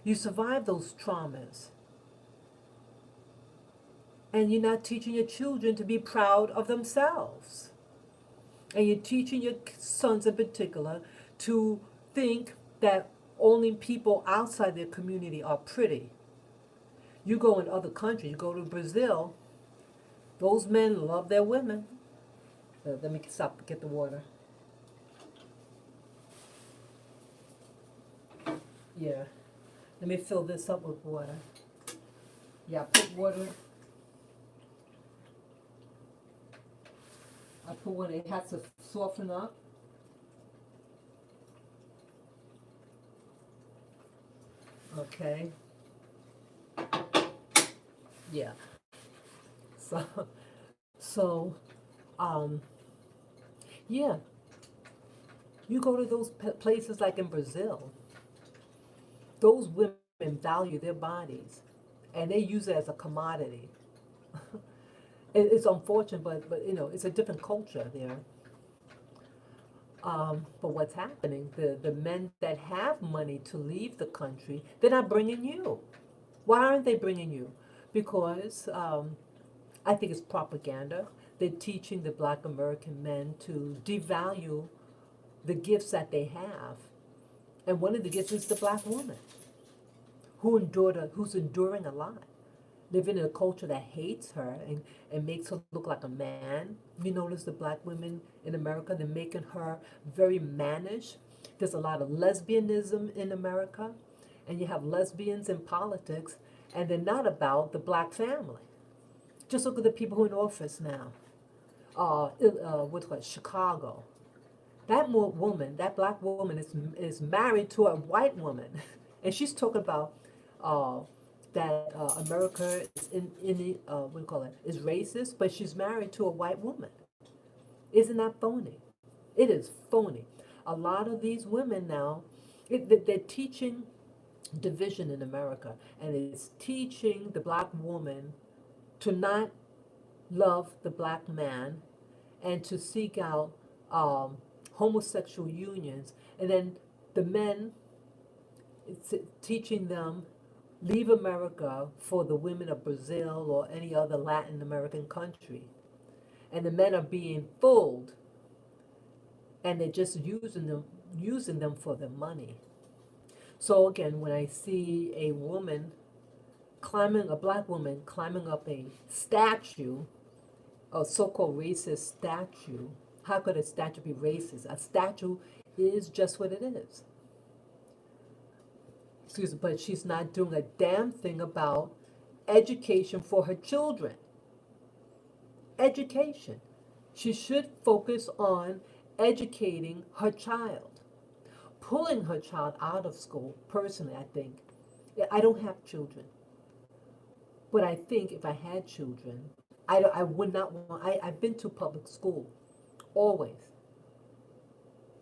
You survived those traumas. And you're not teaching your children to be proud of themselves. And you're teaching your sons in particular to think that only people outside their community are pretty. You go in other countries, you go to Brazil, those men love their women. Let me stop to get the water. Yeah. Let me fill this up with water. Yeah, put water. I put water, it has to soften up. Okay. Yeah. So, so, um, yeah. You go to those places like in Brazil, those women value their bodies and they use it as a commodity. It's unfortunate, but you know, it's a different culture there. But what's happening, the men that have money to leave the country, they're not bringing you. Why aren't they bringing you? Because I think it's propaganda. They're teaching the black American men to devalue the gifts that they have. And one of the gifts is the black woman who's enduring a lot, living in a culture that hates her and makes her look like a man. You notice the black women in America, they're making her very mannish. There's a lot of lesbianism in America, and you have lesbians in politics, and they're not about the black family. Just look at the people who are in office now. What's called Chicago. That black woman is married to a white woman, and she's talking about uh, that America is what do you call it, is racist, but she's married to a white woman. Isn't that phony? It is phony. A lot of these women now, they're teaching division in America, and it's teaching the black woman to not love the black man and to seek out homosexual unions. And then the men, it's teaching them leave America for the women of Brazil or any other Latin American country. And the men are being fooled and they're just using them for their money. So again, when I see a black woman climbing up a statue, a so-called racist statue, how could a statue be racist? A statue is just what it is. Excuse me, but she's not doing a damn thing about education for her children. Education. She should focus on educating her child, pulling her child out of school. Personally, I think. I don't have children, but I think if I had children, I would not want. I've been to public school, always,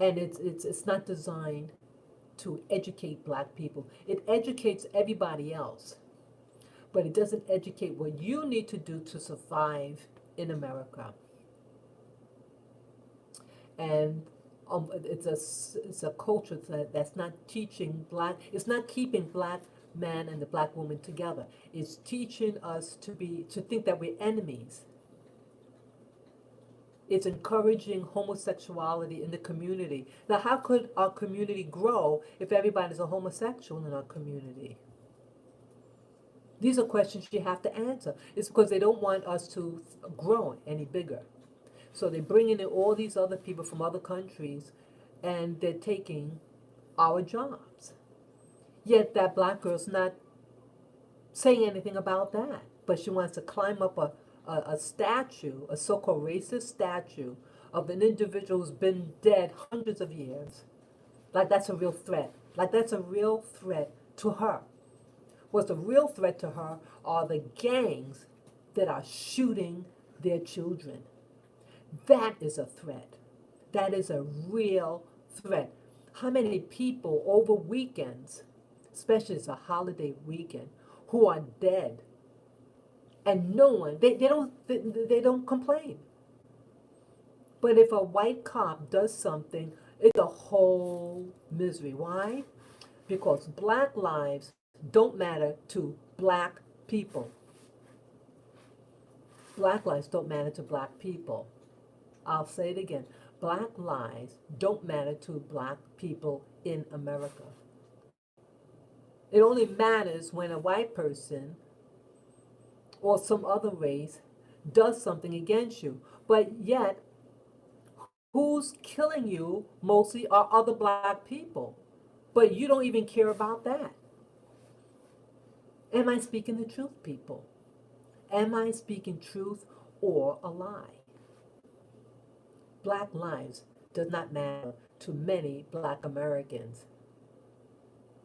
and it's not designed to educate black people. It educates everybody else, but it doesn't educate what you need to do to survive in America. And it's a culture that's not teaching black. It's not keeping black man and the black woman together. It's teaching us to think that we're enemies. It's encouraging homosexuality in the community. Now, how could our community grow if everybody's a homosexual in our community? These are questions you have to answer. It's because they don't want us to grow any bigger. So they're bringing in all these other people from other countries and they're taking our jobs. Yet that black girl's not saying anything about that. But she wants to climb up a statue, a so-called racist statue of an individual who's been dead hundreds of years. Like that's a real threat. Like that's a real threat to her. What's a real threat to her are the gangs that are shooting their children. That is a threat. That is a real threat. How many people over weekends, especially it's a holiday weekend, who are dead and no one, they don't complain. But if a white cop does something, it's a whole misery. Why? Because black lives don't matter to black people. Black lives don't matter to black people. I'll say it again. Black lives don't matter to black people in America. It only matters when a white person or some other race does something against you. But yet, who's killing you mostly are other black people. But you don't even care about that. Am I speaking the truth, people? Am I speaking truth or a lie? Black lives does not matter to many black Americans.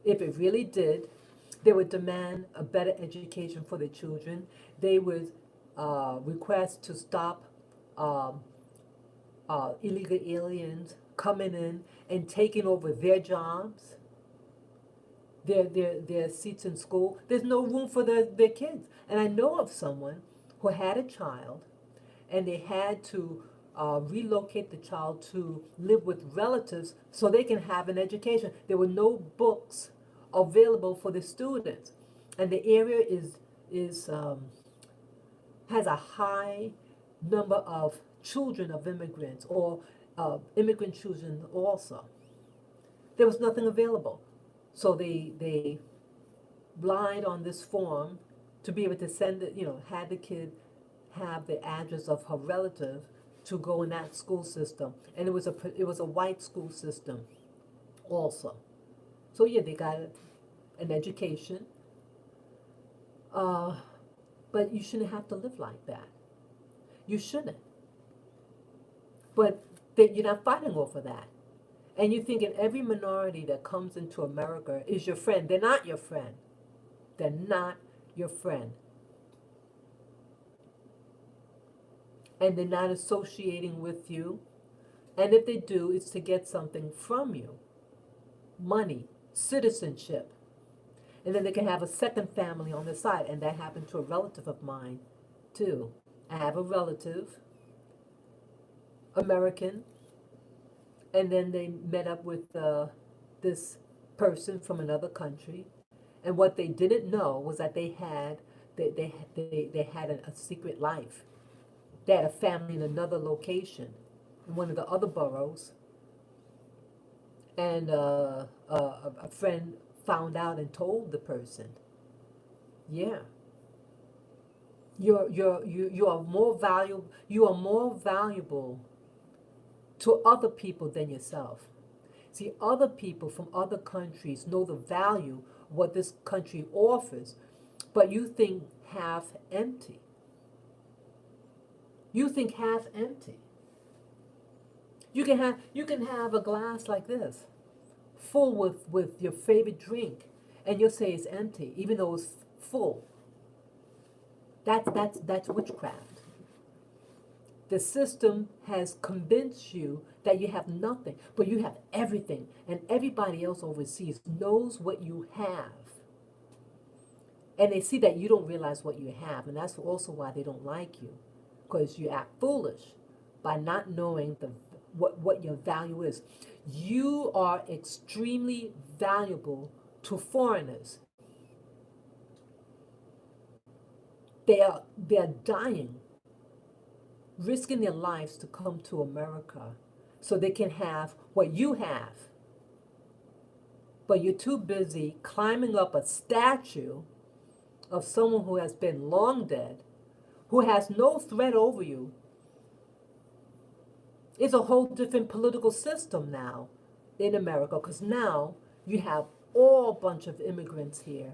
If it really did, they would demand a better education for their children. They would request to stop um, illegal aliens coming in and taking over their jobs, their seats in school. There's no room for their kids. And I know of someone who had a child and they had to relocate the child to live with relatives so they can have an education. There were no books available for the students, and the area is has a high number of children of immigrants or immigrant children also. There was nothing available, so they relied on this form to be able to send it. Had the kid have the address of her relative to go in that school system, and it was a white school system also. So yeah, they got an education, uh, but you shouldn't have to live like that. You shouldn't. But you're not fighting over that, and you think every minority that comes into America is your friend. They're not your friend. They're not your friend. And they're not associating with you. And if they do, it's to get something from you: money, citizenship. And then they can have a second family on the side. And that happened to a relative of mine, too. I have a relative, American, and then they met up with this person from another country. And what they didn't know was that they had a secret life. They had a family in another location, in one of the other boroughs, and a friend found out and told the person, yeah, you are more valuable. You are more valuable to other people than yourself. See, other people from other countries know the value of what this country offers, but you think half empty. You think half empty. You can have a glass like this, full with your favorite drink, and you'll say it's empty, even though it's full. That's witchcraft. The system has convinced you that you have nothing, but you have everything, and everybody else overseas knows what you have. And they see that you don't realize what you have, and that's also why they don't like you, because you act foolish by not knowing what your value is. You are extremely valuable to foreigners. They are dying risking their lives to come to America so they can have what you have. But you're too busy climbing up a statue of someone who has been long dead, who has no threat over you. It's a whole different political system now in America because now you have all bunch of immigrants here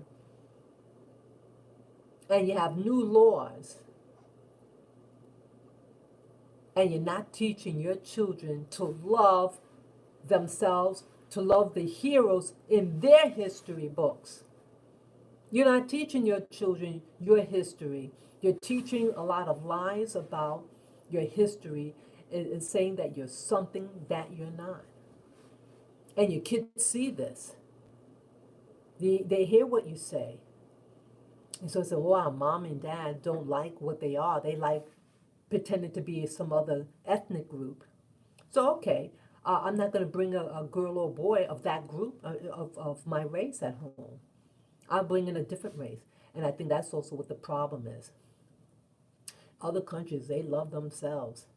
and you have new laws and you're not teaching your children to love themselves, to love the heroes in their history books. You're not teaching your children your history. You're teaching a lot of lies about your history and saying that you're something that you're not. And your kids see this. They hear what you say. And so it's like, wow, mom and dad don't like what they are. They like pretending to be some other ethnic group. So, okay, I'm not going to bring a girl or boy of that group, of my race at home. I'll bring in a different race. And I think that's also what the problem is. Other countries, they love themselves.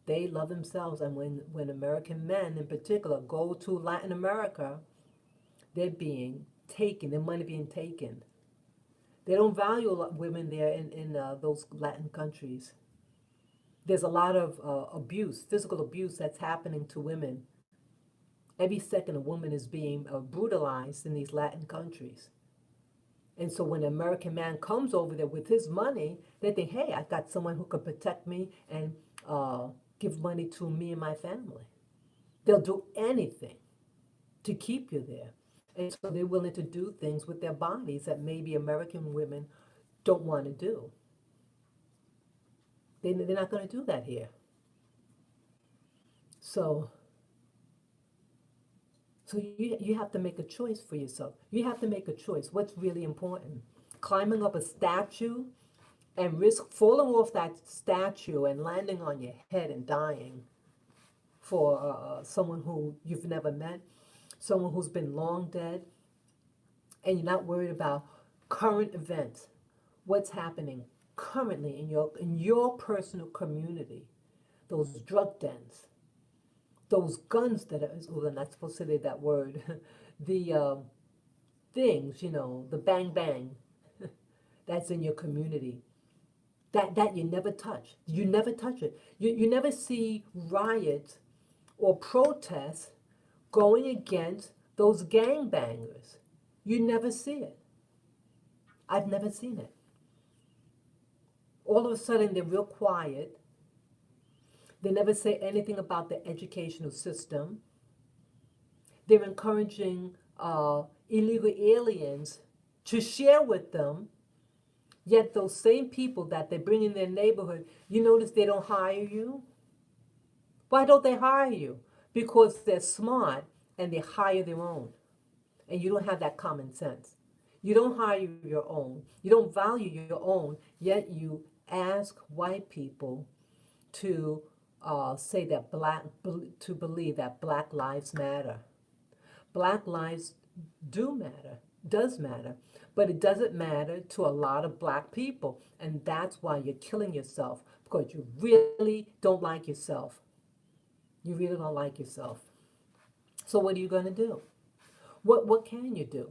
They love themselves. And when American men in particular go to Latin America, they're being taken, their money being taken. They don't value women there in those Latin countries. There's a lot of abuse, physical abuse that's happening to women. Every second a woman is being brutalized in these Latin countries. And so when an American man comes over there with his money, they think, hey, I got someone who can protect me and give money to me and my family. They'll do anything to keep you there. And so they're willing to do things with their bodies that maybe American women don't want to do. They're not going to do that here. So, so you have to make a choice for yourself. You have to make a choice. What's really important? Climbing up a statue and risk falling off that statue and landing on your head and dying for someone who you've never met, someone who's been long dead, and you're not worried about current events, what's happening currently in your personal community, those drug dens, those guns that are, well, I'm not supposed to say that word, the things, the bang bang that's in your community, that you never touch. You never touch it. You never see riots or protests going against those gangbangers. You never see it. I've never seen it. All of a sudden, they're real quiet. They never say anything about the educational system. They're encouraging illegal aliens to share with them. Yet those same people that they bring in their neighborhood, you notice they don't hire you? Why don't they hire you? Because they're smart and they hire their own. And you don't have that common sense. You don't hire your own. You don't value your own, yet you ask white people to say that to believe that Black lives matter. Black lives does matter, but it doesn't matter to a lot of Black people, and that's why you're killing yourself, because you really don't like yourself. You really don't like yourself. So what are you going to do? What can you do?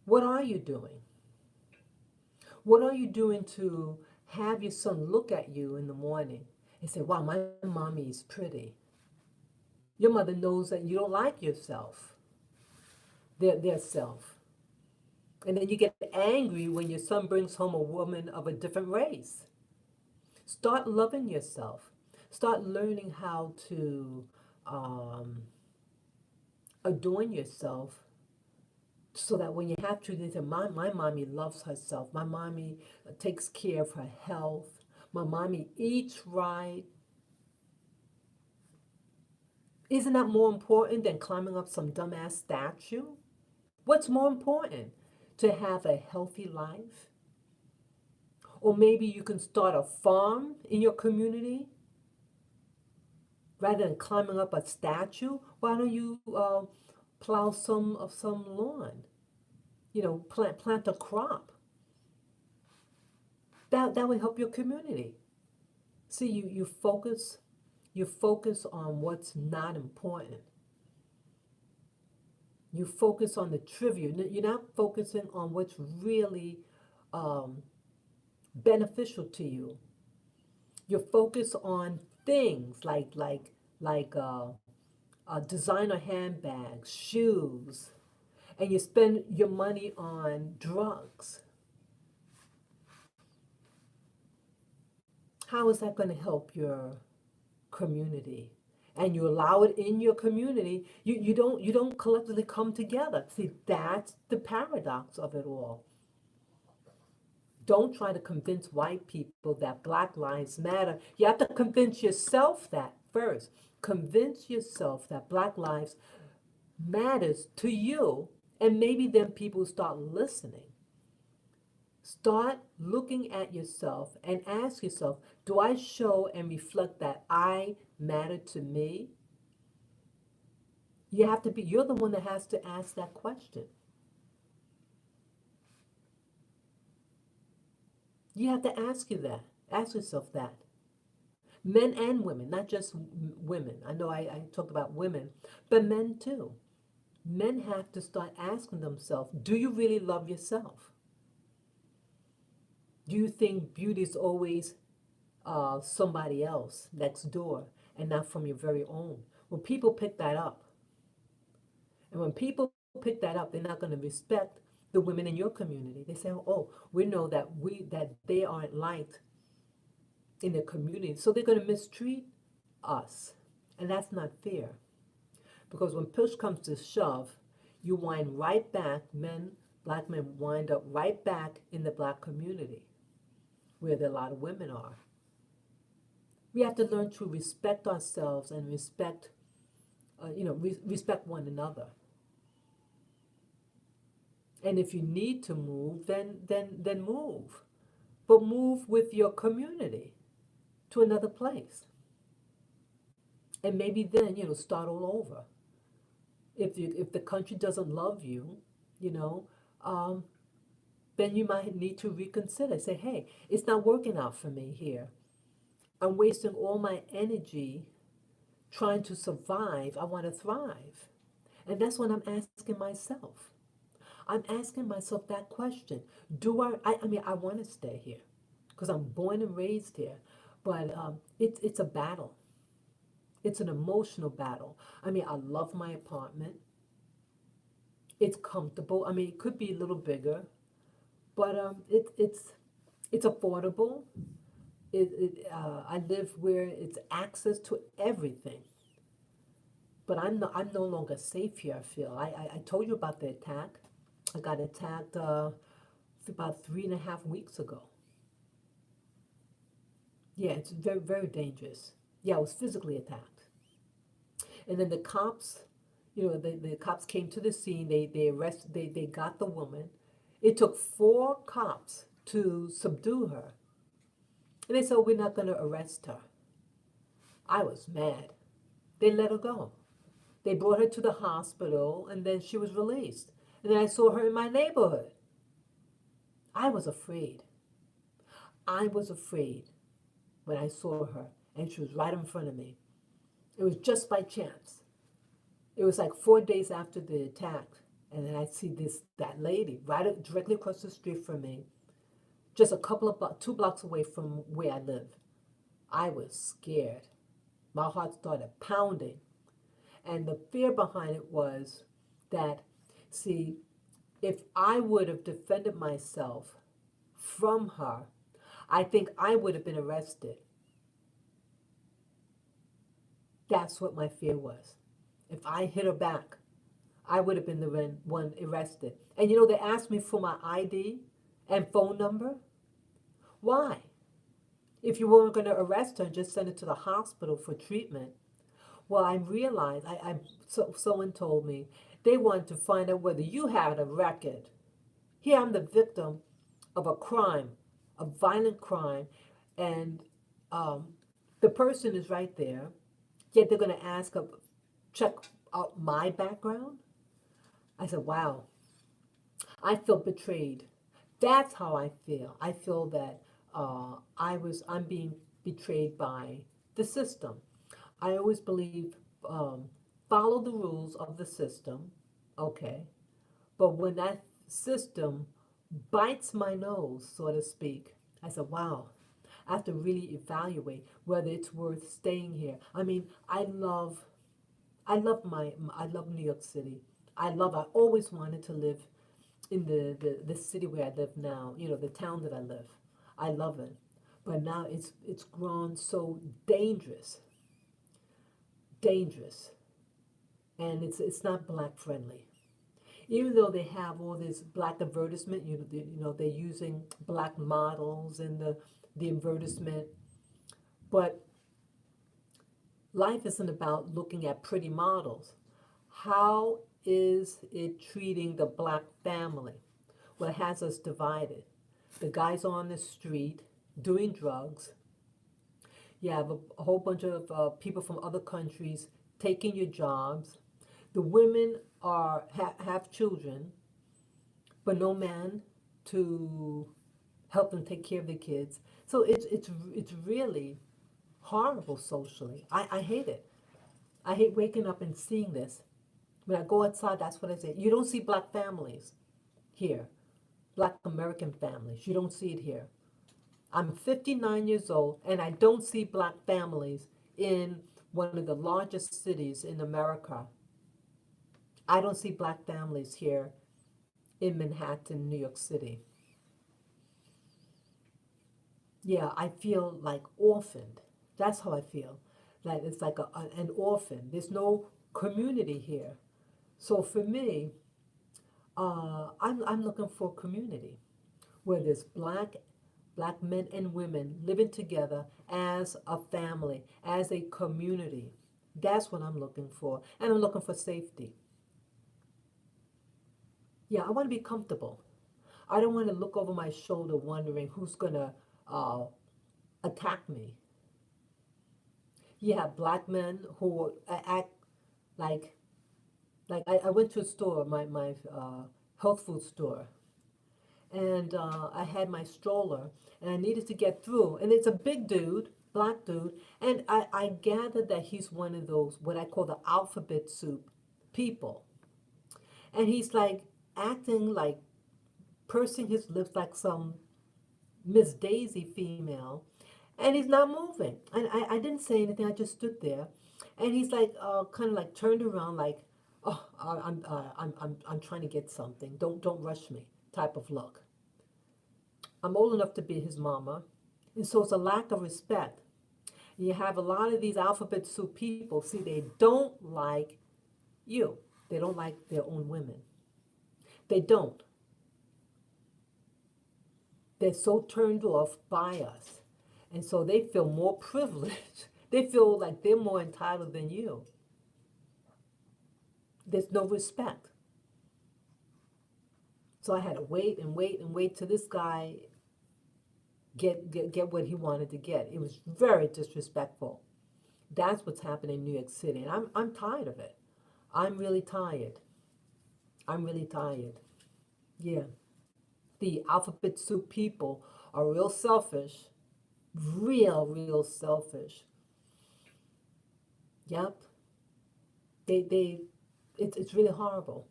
What are you doing? What are you doing to have your son look at you in the morning and say, wow, my mommy is pretty? Your mother knows that you don't like yourself, their self. And then you get angry when your son brings home a woman of a different race. Start loving yourself. Start learning how to adorn yourself so that when you have children, they say, my mommy loves herself. My mommy takes care of her health. My mommy eats right. Isn't that more important than climbing up some dumbass statue? What's more important? To have a healthy life? Or maybe you can start a farm in your community rather than climbing up a statue. Why don't you plow some lawn? Plant a crop. That will help your community. See, you focus on what's not important. You focus on the trivial. You're not focusing on what's really um, beneficial to you. You focus on things like designer handbags, shoes, and you spend your money on drugs. How is that going to help your community? And you allow it in your community, you don't collectively come together. See, that's the paradox of it all. Don't try to convince white people that Black Lives Matter. You have to convince yourself that first. Convince yourself that Black Lives matters to you, and maybe then people start listening. Start looking at yourself and ask yourself, do I show and reflect that I matter to me? You're the one that has to ask that question. You have to ask yourself that. Men and women, not just women. I know I talked about women, but men too. Men have to start asking themselves, do you really love yourself? Do you think beauty is always somebody else next door and not from your very own? When people pick that up, and when people pick that up, they're not going to respect the women in your community. They say, "Oh, we know that they aren't liked in the community, so they're going to mistreat us," and that's not fair. Because when push comes to shove, you wind right back. Black men, wind up right back in the black community, where a lot of women are. We have to learn to respect ourselves and respect one another. And if you need to move, then move. But move with your community to another place. And maybe then, start all over. If the country doesn't love you, you know, um, then you might need to reconsider. Say, hey, it's not working out for me here. I'm wasting all my energy trying to survive. I want to thrive. And that's what I'm asking myself. I'm asking myself that question. I want to stay here because I'm born and raised here, but it's a battle. It's an emotional battle. I love my apartment. It's comfortable. It could be a little bigger, but it's affordable. I live where it's access to everything. But I'm no longer safe here. I feel. I told you about the attack. I got attacked about 3.5 weeks ago. Yeah, it's very, very dangerous. Yeah, I was physically attacked. And then the cops, the cops came to the scene. They got the woman. It took 4 cops to subdue her. And they said, we're not going to arrest her. I was mad. They let her go. They brought her to the hospital and then she was released. And then I saw her in my neighborhood. I was afraid. I was afraid when I saw her and she was right in front of me. It was just by chance. It was like 4 days after the attack, and then I see that lady directly across the street from me, just 2 blocks away from where I live. I was scared. My heart started pounding, and the fear behind it was that, see, if I would have defended myself from her, I think I would have been arrested. That's what my fear was. If I hit her back, I would have been the one arrested. And they asked me for my ID and phone number. Why? If you weren't going to arrest her and just send her to the hospital for treatment. Well, I realized, someone told me, they wanted to find out whether you had a record. Here I'm the victim of a crime, a violent crime, and um, the person is right there, yet they're going to check out my background. I said, wow, I feel betrayed. That's how I feel. I feel that I'm being betrayed by the system. I always believe, follow the rules of the system, okay, but when that system bites my nose, so to speak, I said, wow, I have to really evaluate whether it's worth staying here. I mean, I love New York City. I always wanted to live in the city where I live now, the town that I live. I love it. But now it's grown so dangerous, dangerous, and it's not black friendly. Even though they have all this black advertisement, they're using black models in the advertisement, but life isn't about looking at pretty models. How is it treating the black family? Well, it has us divided. The guys on the street doing drugs. You have a whole bunch of people from other countries taking your jobs. The women have children, but no man to help them take care of the kids. So it's really horrible socially. I hate it. I hate waking up and seeing this. When I go outside, that's what I say. You don't see black families here, black American families. You don't see it here. I'm 59 years old, and I don't see black families in one of the largest cities in America. I don't see black families here in Manhattan, New York City. Yeah, I feel like orphaned. That's how I feel. Like it's like an orphan. There's no community here. So for me, I'm looking for community where there's black men and women living together as a family, as a community. That's what I'm looking for. And I'm looking for safety. Yeah, I want to be comfortable. I don't want to look over my shoulder wondering who's going to uh, attack me. You have black men who act like, I went to a store, my health food store, and I had my stroller, and I needed to get through. And it's a big dude, black dude, and I gathered that he's one of those, what I call the alphabet soup people. And he's like acting like pursing his lips like some Miss Daisy female, and he's not moving. And I didn't say anything, I just stood there. And he's like, kind of like turned around, like, oh, I'm trying to get something. Don't rush me, type of look. I'm old enough to be his mama. And so it's a lack of respect. You have a lot of these alphabet soup people, see, they don't like you. They don't like their own women. They don't. They're so turned off by us. And so they feel more privileged. They feel like they're more entitled than you. There's no respect. So I had to wait and wait and wait till this guy get what he wanted to get. It was very disrespectful. That's what's happening in New York City. And I'm tired of it. I'm really tired. I'm really tired. Yeah. The alphabet soup people are real selfish. Real selfish. Yep. They it's really horrible.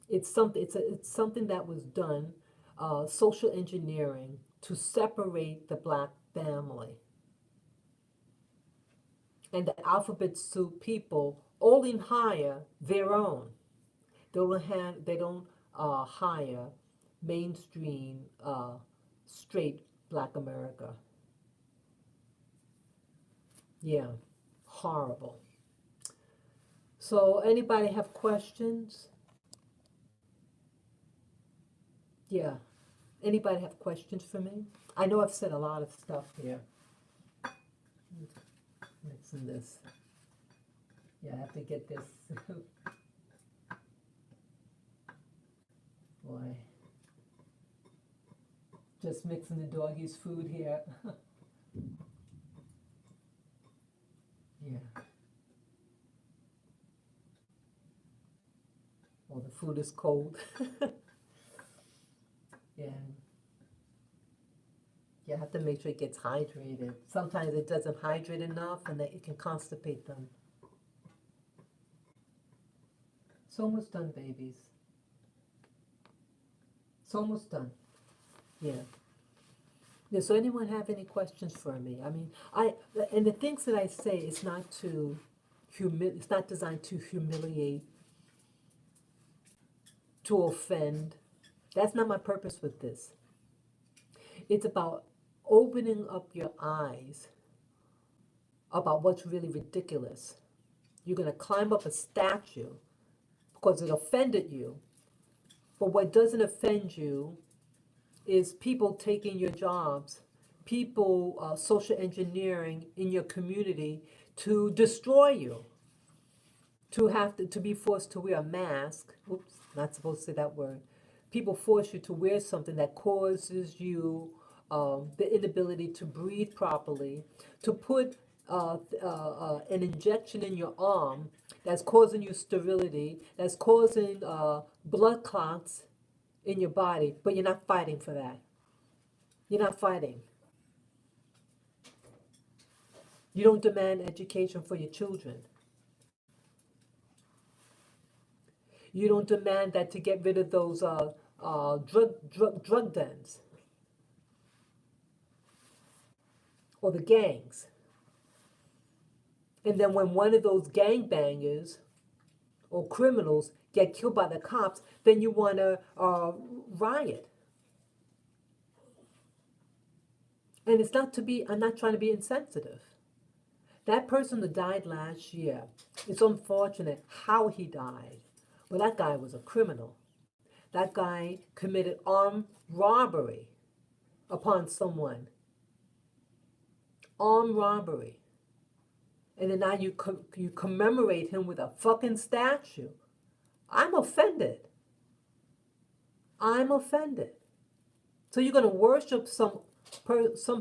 It's something that was done, social engineering to separate the black family. And the alphabet soup people only hire their own. They don't hire mainstream straight black America. Yeah, horrible. So anybody have questions? Yeah. Anybody have questions for me? I know I've said a lot of stuff here. Mixing this. Yeah, I have to get this. Boy. Just mixing the doggy's food here. Yeah. Well, the food is cold. Yeah. You have to make sure it gets hydrated. Sometimes it doesn't hydrate enough and that it can constipate them. It's almost done, babies. It's almost done. Yeah. Yeah, so anyone have any questions for me? I mean, and the things that I say, it's not to it's not designed to humiliate, to offend. That's not my purpose with this. It's about opening up your eyes about what's really ridiculous. You're going to climb up a statue because it offended you. But what doesn't offend you is people taking your jobs, people social engineering in your community to destroy you, to be forced to wear a mask. Oops, not supposed to say that word. People force you to wear something that causes you the inability to breathe properly, to put an injection in your arm that's causing you sterility, that's causing blood clots in your body, but you're not fighting for that. You're not fighting. You don't demand education for your children. You don't demand that to get rid of those drug dens or the gangs. And then when one of those gangbangers or criminals get killed by the cops, then you want to riot. And it's not to be, I'm not trying to be insensitive. That person that died last year, it's unfortunate how he died. But that guy was a criminal. That guy committed armed robbery upon someone. Armed robbery. And then now you commemorate him with a fucking statue. I'm offended. I'm offended. So you're going to worship some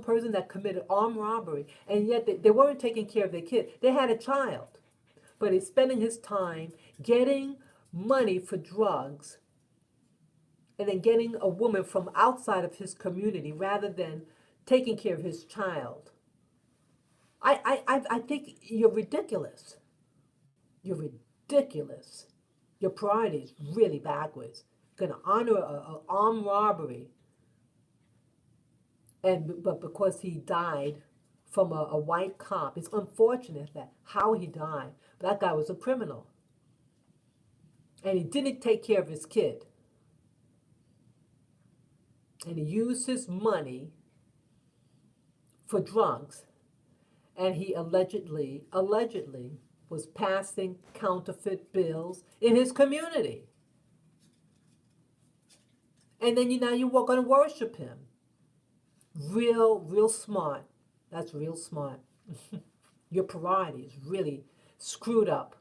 person that committed armed robbery, and yet they weren't taking care of their kid. They had a child, but he's spending his time getting money for drugs and then getting a woman from outside of his community rather than taking care of his child. I think you're ridiculous. You're ridiculous. Your priority is really backwards. You're going to honor an armed robbery, but because he died from a white cop, it's unfortunate that how he died. But that guy was a criminal, and he didn't take care of his kid, and he used his money for drugs, and he allegedly was passing counterfeit bills in his community. And then now you're going to worship him. Real smart. That's real smart. Your priority is really screwed up.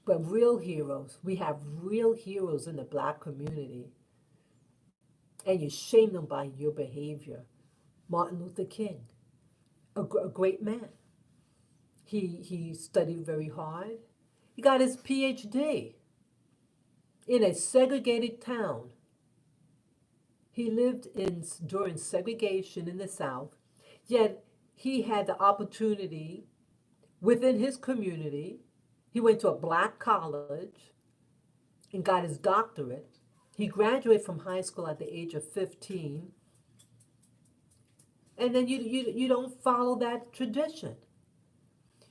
But real heroes, we have real heroes in the black community. And you shame them by your behavior. Martin Luther King, a great man. He studied very hard. He got his PhD in a segregated town. He lived during segregation in the South, yet he had the opportunity within his community. He went to a black college and got his doctorate. He graduated from high school at the age of 15. And then you don't follow that tradition.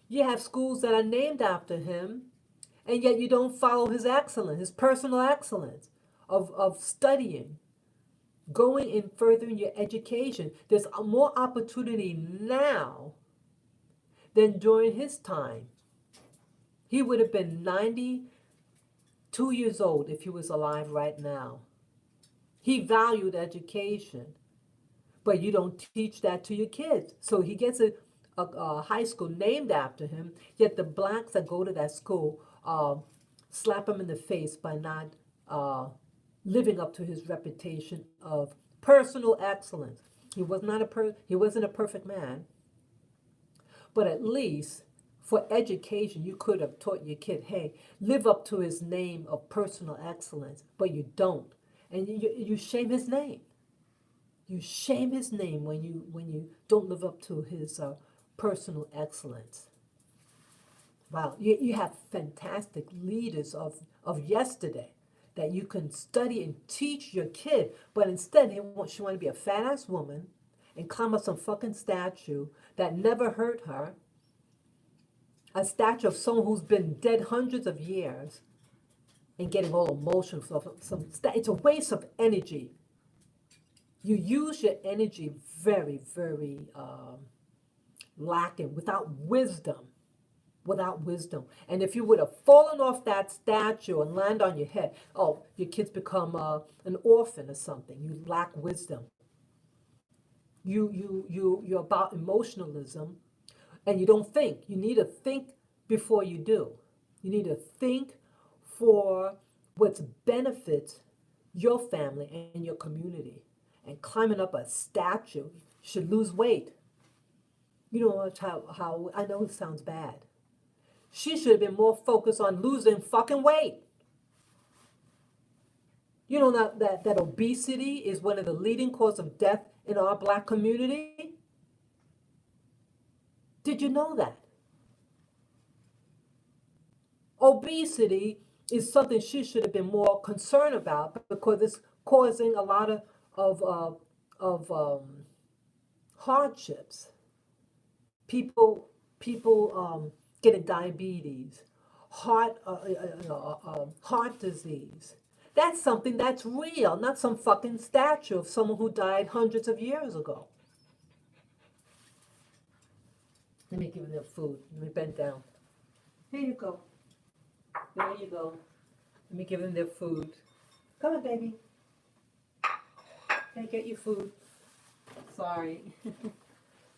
You have schools that are named after him, and yet you don't follow his excellence, his personal excellence of studying, going and furthering your education. There's more opportunity now than during his time. He would have been 92 years old if he was alive right now. He valued education, but you don't teach that to your kids. So he gets a high school named after him, yet the blacks that go to that school slap him in the face by not living up to his reputation of personal excellence. He wasn't a perfect man, but at least for education, you could have taught your kid, hey, live up to his name of personal excellence, but you don't. And you shame his name. You shame his name when you don't live up to his personal excellence. Wow, you have fantastic leaders of yesterday that you can study and teach your kid, but instead she want to be a fat ass woman and climb up some fucking statue that never hurt her, a statue of someone who's been dead hundreds of years, and getting all emotional for it's a waste of energy. You use your energy very, very lacking, without wisdom. And if you would have fallen off that statue and land on your head, oh, your kids become an orphan or something. You lack wisdom. You're about emotionalism, and you don't think. You need to think before you do. You need to think for what benefits your family and your community. And climbing up a statue, you should lose weight. You know how I know it sounds bad. She should have been more focused on losing fucking weight. You know that obesity is one of the leading causes of death in our black community? Did you know that? Obesity is something she should have been more concerned about because it's causing a lot of hardships. People getting diabetes, heart disease. That's something that's real, not some fucking statue of someone who died hundreds of years ago. Let me give them their food. Let me bend down. Here you go. There you go. Let me give them their food. Come on, baby. Hey, get your food. Sorry.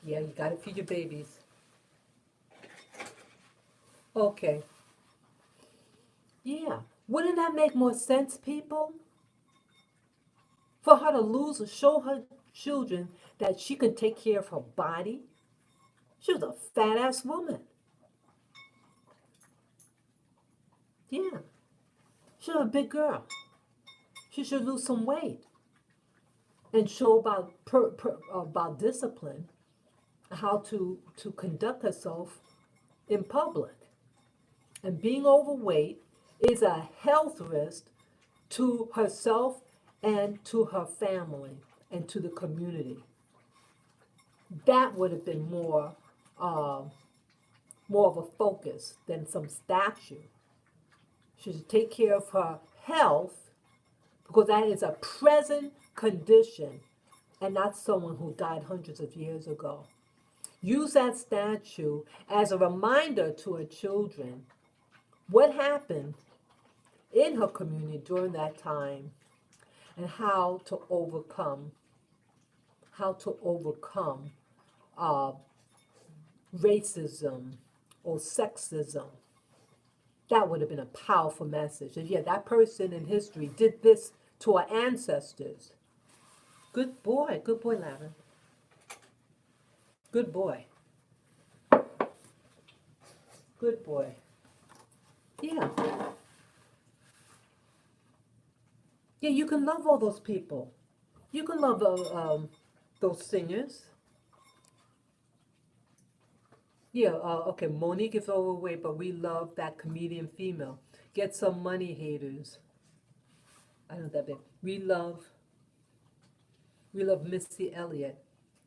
Yeah, you gotta feed your babies. Okay. Yeah. Wouldn't that make more sense, people? For her to lose or show her children that she can take care of her body? She was a fat ass woman. Yeah. She was a big girl. She should lose some weight and show about discipline, how to conduct herself in public. And being overweight is a health risk to herself and to her family and to the community. That would have been more of a focus than some statue. She should take care of her health because that is a present condition and not someone who died hundreds of years ago. Use that statue as a reminder to her children what happened in her community during that time and how to overcome racism or sexism. That would have been a powerful message. And yeah, that person in history did this to our ancestors. Good boy, Lavin. Good boy. Good boy. Yeah. Yeah, you can love all those people. You can love those singers. Yeah, okay, Monique is overweight, but we love that comedian female. Get some money, haters. I know that bit. We love Missy Elliott.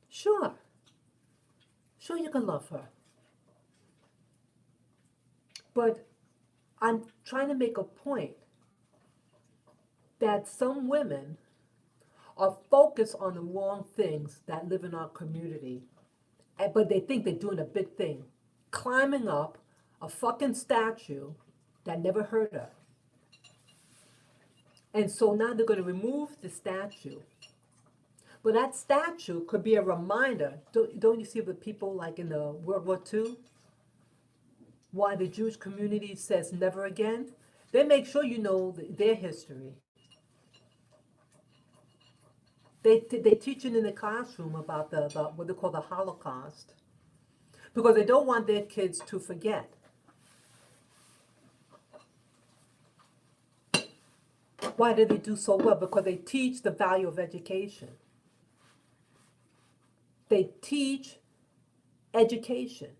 Sure. Sure, you can love her. But I'm trying to make a point that some women are focused on the wrong things that live in our community, but they think they're doing a big thing, climbing up a fucking statue that never hurt her. And so now they're going to remove the statue. But that statue could be a reminder. Don't you see the people like in the World War II? Why the Jewish community says never again? They make sure you know their history. They teach it in the classroom about what they call the Holocaust, because they don't want their kids to forget. Why do they do so well? Because they teach the value of education. They teach education.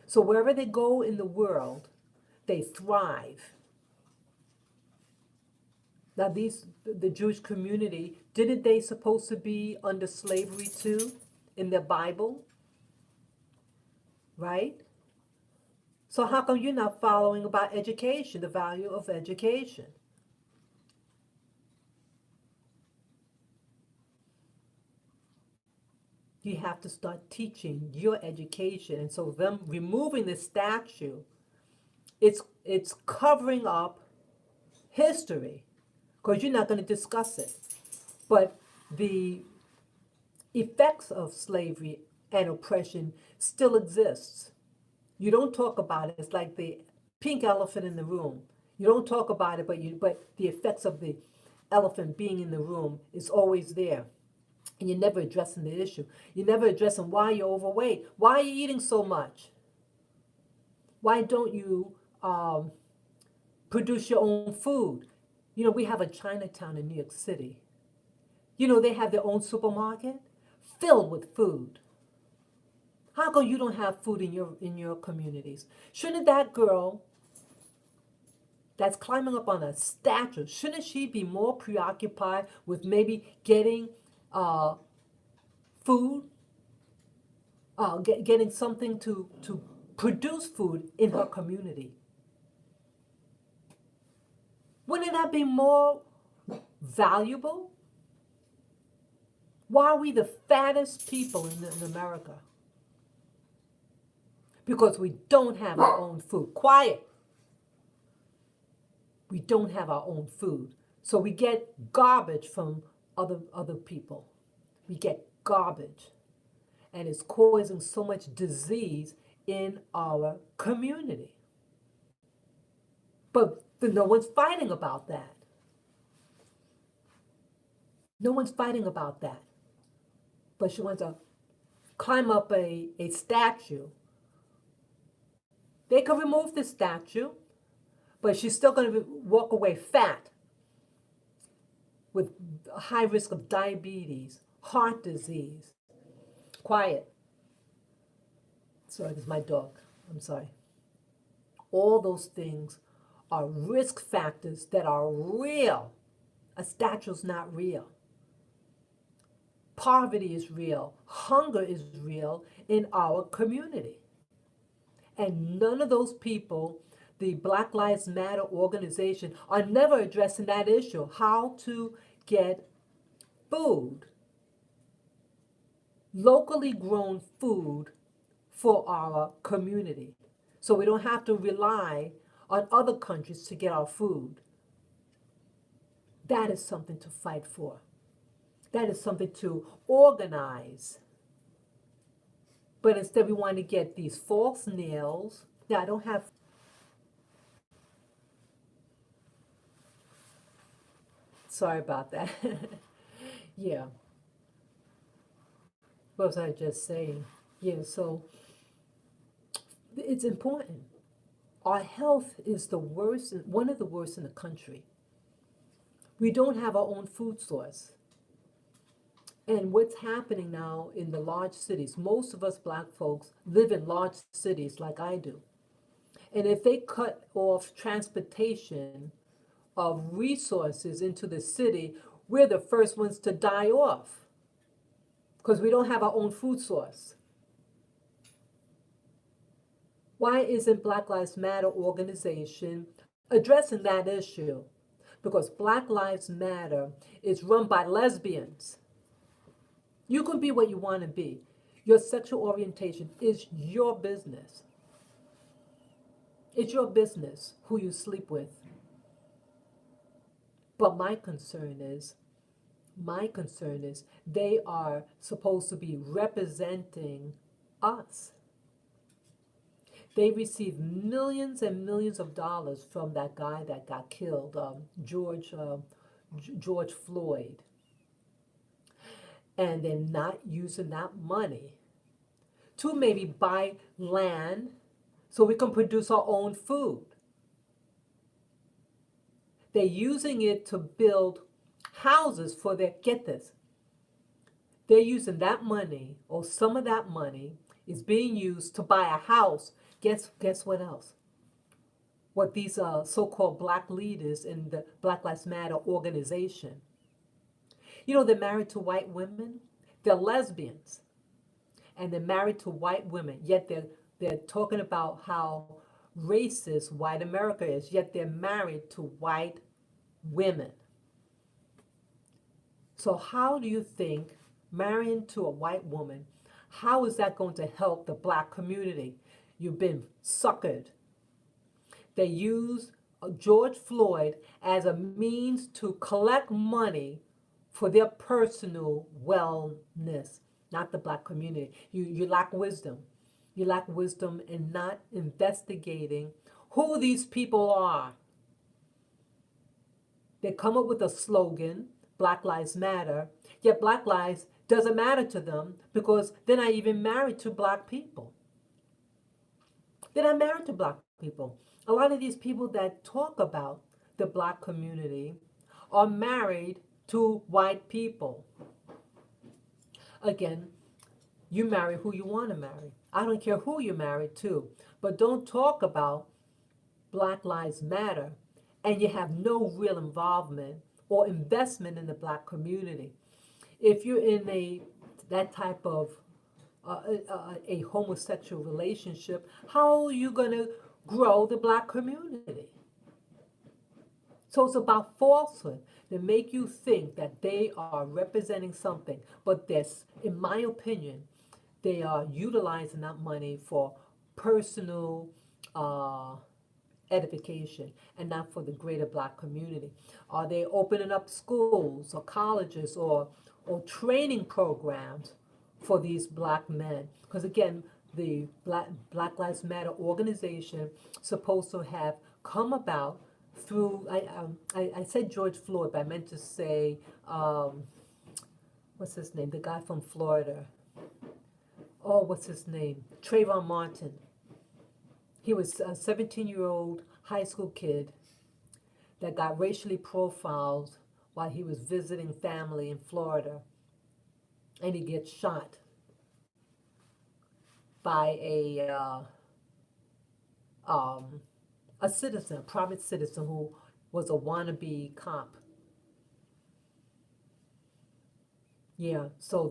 So wherever they go in the world, they thrive. Now the Jewish community, didn't they supposed to be under slavery too in the Bible, right? So how come you're not following about education, the value of education? You have to start teaching your education. And so them removing the statue, it's covering up history because you're not going to discuss it. But the effects of slavery and oppression still exists. You don't talk about it. It's like the pink elephant in the room. You don't talk about it, but the effects of the elephant being in the room is always there. And you're never addressing the issue. You're never addressing why you're overweight. Why are you eating so much? Why don't you produce your own food? You know, we have a Chinatown in New York City. You know, they have their own supermarket filled with food. How come you don't have food in your communities? Shouldn't that girl that's climbing up on a statue, shouldn't she be more preoccupied with maybe getting food, getting something to produce food in her community? Wouldn't that be more valuable? Why are we the fattest people in America? Because we don't have our own food. Quiet. We don't have our own food. So we get garbage from other people. We get garbage. And it's causing so much disease in our community. But no one's fighting about that. No one's fighting about that. But she wants to climb up a statue. They can remove the statue, but she's still going to walk away fat with a high risk of diabetes, heart disease. Quiet. Sorry, this is my dog. I'm sorry. All those things are risk factors that are real. A statue's not real. Poverty is real. Hunger is real in our community. And none of those people, the Black Lives Matter organization, are never addressing that issue. How to get food, locally grown food for our community. So we don't have to rely on other countries to get our food. That is something to fight for. That is something to organize. But instead we want to get these false nails. Now I don't have, sorry about that. Yeah, what was I just saying? Yeah, so it's important. Our health is the worst, one of the worst in the country. We don't have our own food source. And what's happening now in the large cities, most of us black folks live in large cities like I do. And if they cut off transportation of resources into the city, we're the first ones to die off because we don't have our own food source. Why isn't Black Lives Matter organization addressing that issue? Because Black Lives Matter is run by lesbians. You can be what you want to be. Your sexual orientation is your business. It's your business who you sleep with. But my concern is they are supposed to be representing us. They received millions and millions of dollars from that guy that got killed, George Floyd. And they're not using that money to maybe buy land so we can produce our own food. They're using it to build houses for their, get this, they're using that money, or some of that money is being used to buy a house. Guess what else? What these so-called black leaders in the Black Lives Matter organization, they're married to white women. They're lesbians, and they're married to white women. Yet they're talking about how racist white America is. Yet they're married to white women. So how do you think marrying to a white woman, how is that going to help the black community? You've been suckered. They use George Floyd as a means to collect money for their personal wellness, not the black community. You lack wisdom. You lack wisdom in not investigating who these people are. They come up with a slogan, Black Lives Matter, yet Black Lives doesn't matter to them because they're not even married to black people. They're not married to black people. A lot of these people that talk about the black community are married to white people. Again, you marry who you want to marry. I don't care who you're married to, but don't talk about Black Lives Matter and you have no real involvement or investment in the black community. If you're in that type of a homosexual relationship, how are you going to grow the black community? So it's about falsehood. They make you think that they are representing something, but this, in my opinion, they are utilizing that money for personal uh, edification and not for the greater black community. Are they opening up schools or colleges or training programs for these black men? Because again, the Black Lives Matter organization supposed to have come about through, I said George Floyd, but I meant to say, what's his name? The guy from Florida. Oh, what's his name? Trayvon Martin. He was a 17-year-old high school kid that got racially profiled while he was visiting family in Florida. And he gets shot by um, a citizen, a private citizen who was a wannabe cop. Yeah, so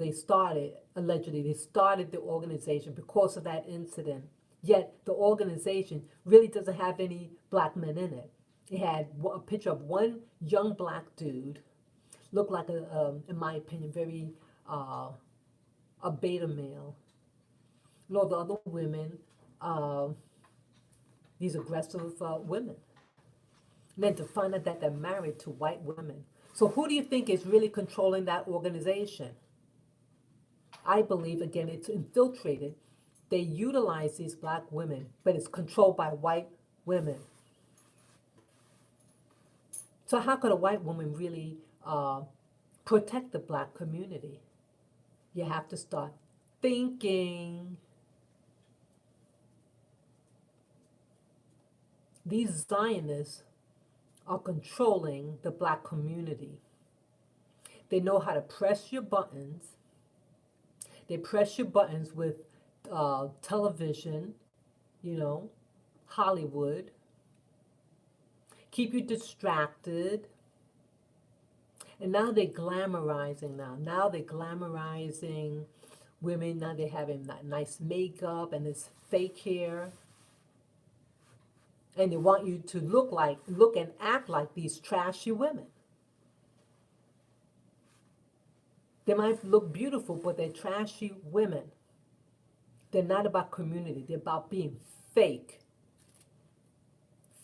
allegedly, they started the organization because of that incident. Yet the organization really doesn't have any black men in it. It had a picture of one young black dude, looked like in my opinion, very a beta male. No, the other women, uh, these aggressive women. And then to find out that they're married to white women. So who do you think is really controlling that organization? I believe, again, it's infiltrated. They utilize these black women, but it's controlled by white women. So how could a white woman really protect the black community? You have to start thinking. These Zionists are controlling the black community. They know how to press your buttons. They press your buttons with television, you know, Hollywood, keep you distracted. And now they're glamorizing now. Now they're glamorizing women. Now they're having that nice makeup and this fake hair. And they want you to look and act like these trashy women. They might look beautiful, but they're trashy women. They're not about community. They're about being fake.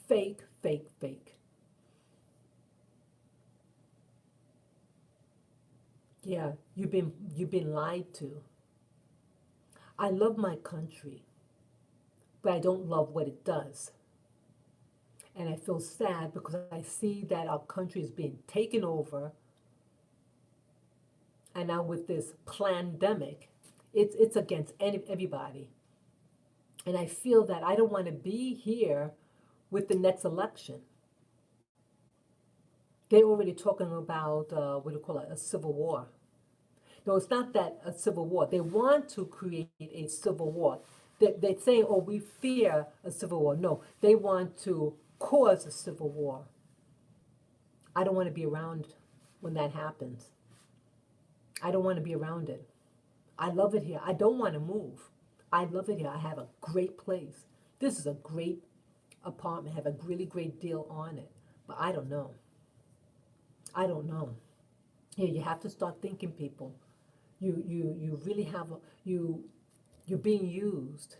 Fake, fake, fake. Yeah, you've been lied to. I love my country, but I don't love what it does. And I feel sad because I see that our country is being taken over. And now with this pandemic, it's against everybody. And I feel that I don't want to be here with the next election. They're already talking about what do you call it, a civil war. No, it's not that a civil war. They want to create a civil war. They say, oh, we fear a civil war. No, they want to cause a civil war. I don't want to be around when that happens. I don't want to be around it. I love it here. I don't want to move. I love it here. I have a great place. This is a great apartment. I have a really great deal on it. But I don't know. I don't know. Yeah, you have to start thinking, people. You really have a, you're being used.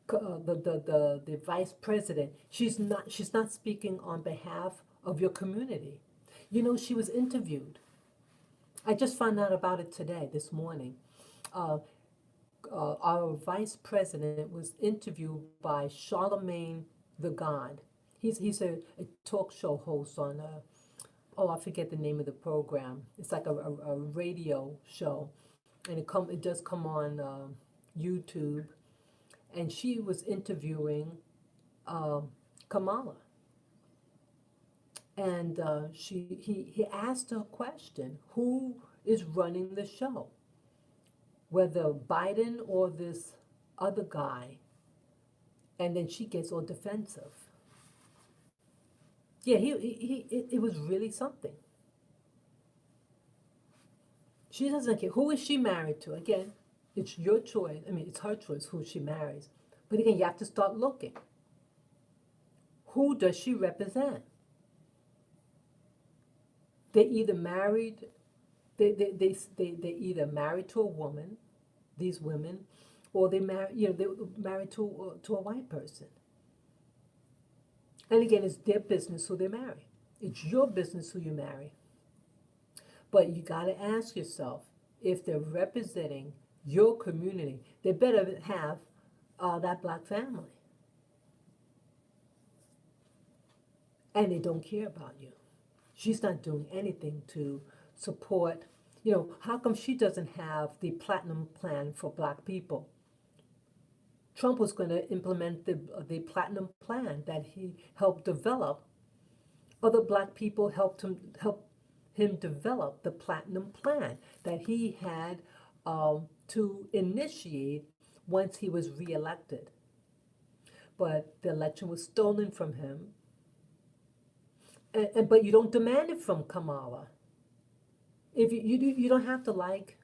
The vice president, she's not speaking on behalf of your community. You know, she was interviewed. I just found out about it today, this morning. Uh, our vice president was interviewed by Charlemagne the God. He's a talk show host on oh, I forget the name of the program. It's like a radio show, and it does come on YouTube. And she was interviewing um Kamala, and he asked her a question: Who is running the show? Whether Biden or this other guy? And then she gets all defensive. Yeah, it was really something. She doesn't care. Who is she married to? Again, it's your choice. I mean, it's her choice who she marries. But again, you have to start looking. Who does she represent? They either married, they either married to a woman, these women, or they married, they were married to a white person. And again, it's their business who they marry. It's your business who you marry. But you got to ask yourself, if they're representing your community, they better have that black family. And they don't care about you. She's not doing anything to support. How come she doesn't have the platinum plan for black people? Trump was going to implement the platinum plan that he helped develop. Other black people helped him develop the platinum plan that he had to initiate once he was reelected. But the election was stolen from him. But you don't demand it from Kamala. If you don't have to like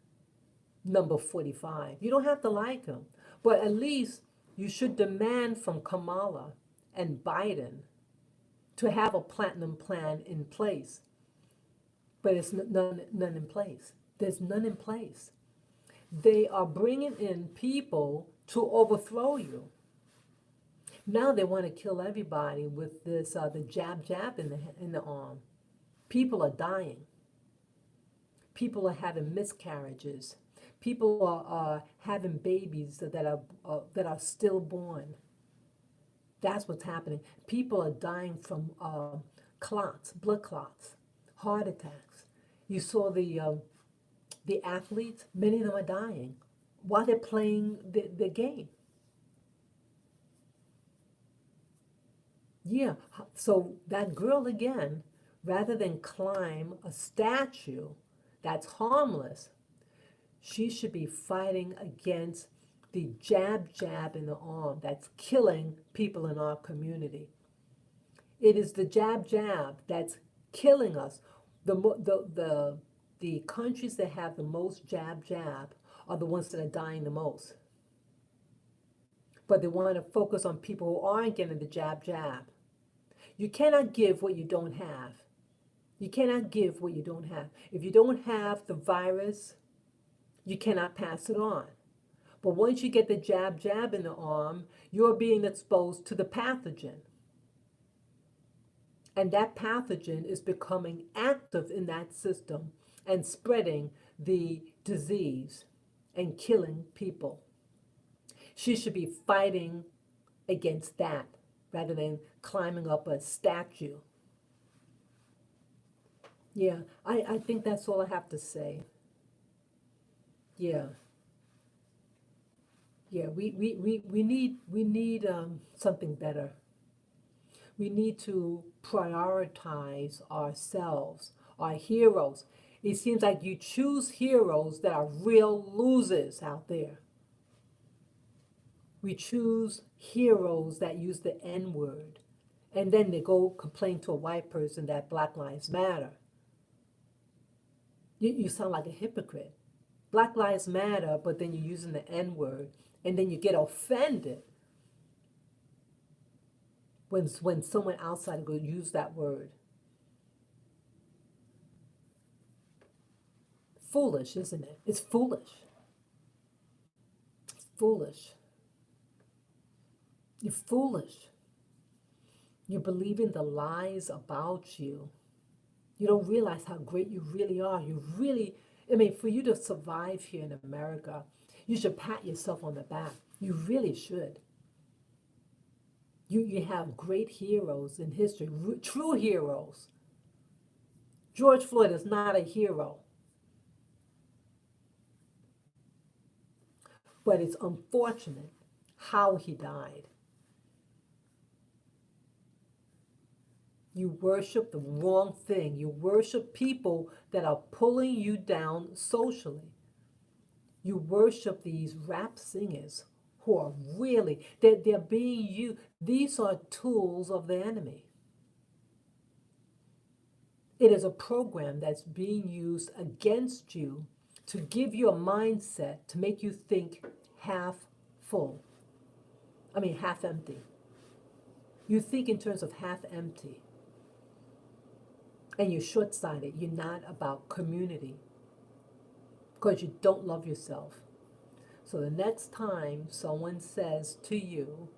number 45. You don't have to like him. But at least you should demand from Kamala and Biden to have a platinum plan in place. But it's none in place. There's none in place. They are bringing in people to overthrow you. Now they want to kill everybody with this the jab in the arm. People are dying. People are having miscarriages. People are having babies that are stillborn. That's what's happening. People are dying from clots, blood clots, heart attacks. You saw the athletes. Many of them are dying while they're playing the game. Yeah, so that girl again, rather than climb a statue that's harmless, she should be fighting against the jab in the arm that's killing people in our community. It is the jab that's killing us. The countries that have the most jab are the ones that are dying the most. But they want to focus on people who aren't getting the jab. You cannot give what you don't have. You cannot give what you don't have. If you don't have the virus, you cannot pass it on. But once you get the jab in the arm, you're being exposed to the pathogen. And that pathogen is becoming active in that system and spreading the disease and killing people. She should be fighting against that rather than climbing up a statue. Yeah, I think that's all I have to say. Yeah. Yeah, we need something better. We need to prioritize ourselves, our heroes. It seems like you choose heroes that are real losers out there. We choose heroes that use the N word, and then they go complain to a white person that Black Lives Matter. You sound like a hypocrite. Black Lives Matter, but then you're using the N word, and then you get offended when someone outside go use that word. Foolish, isn't it? It's foolish. Foolish. You're foolish. You believe in the lies about you. You don't realize how great you really are. You really, I mean, for you to survive here in America, you should pat yourself on the back. You really should. You have great heroes in history, true heroes. George Floyd is not a hero, but it's unfortunate how he died. You worship the wrong thing. You worship people that are pulling you down socially. You worship these rap singers who are really, they're being you. These are tools of the enemy. It is a program that's being used against you to give you a mindset to make you think half full. I mean, half empty. You think in terms of half empty. And you're short sighted. You're not about community because you don't love yourself. So the next time someone says to you,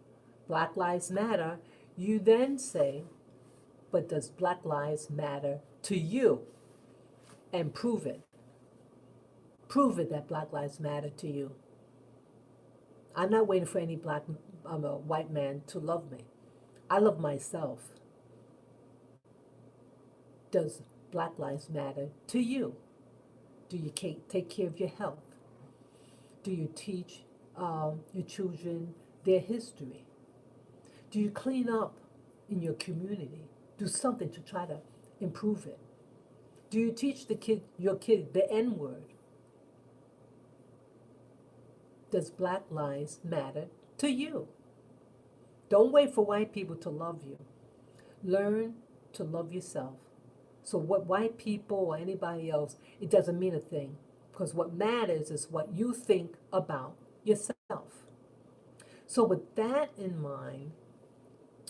Black Lives Matter, you then say, but does Black Lives Matter to you? And prove it. Prove it that Black Lives Matter to you. I'm not waiting for any white man to love me. I love myself. Does Black Lives Matter to you? Do you take care of your health? Do you teach your children their history? Do you clean up in your community? Do something to try to improve it. Do you teach your kid the N word? Does Black Lives Matter to you? Don't wait for white people to love you. Learn to love yourself. So what white people or anybody else, it doesn't mean a thing. Because what matters is what you think about yourself. So with that in mind,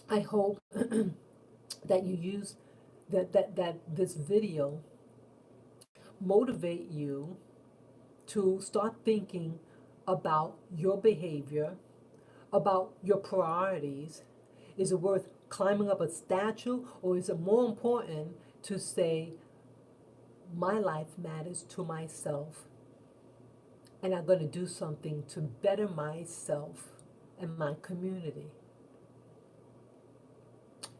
I hope that you use that this video motivate you to start thinking about your behavior, about your priorities. Is it worth climbing up a statue, or is it more important to say, my life matters to myself, and I'm going to do something to better myself and my community?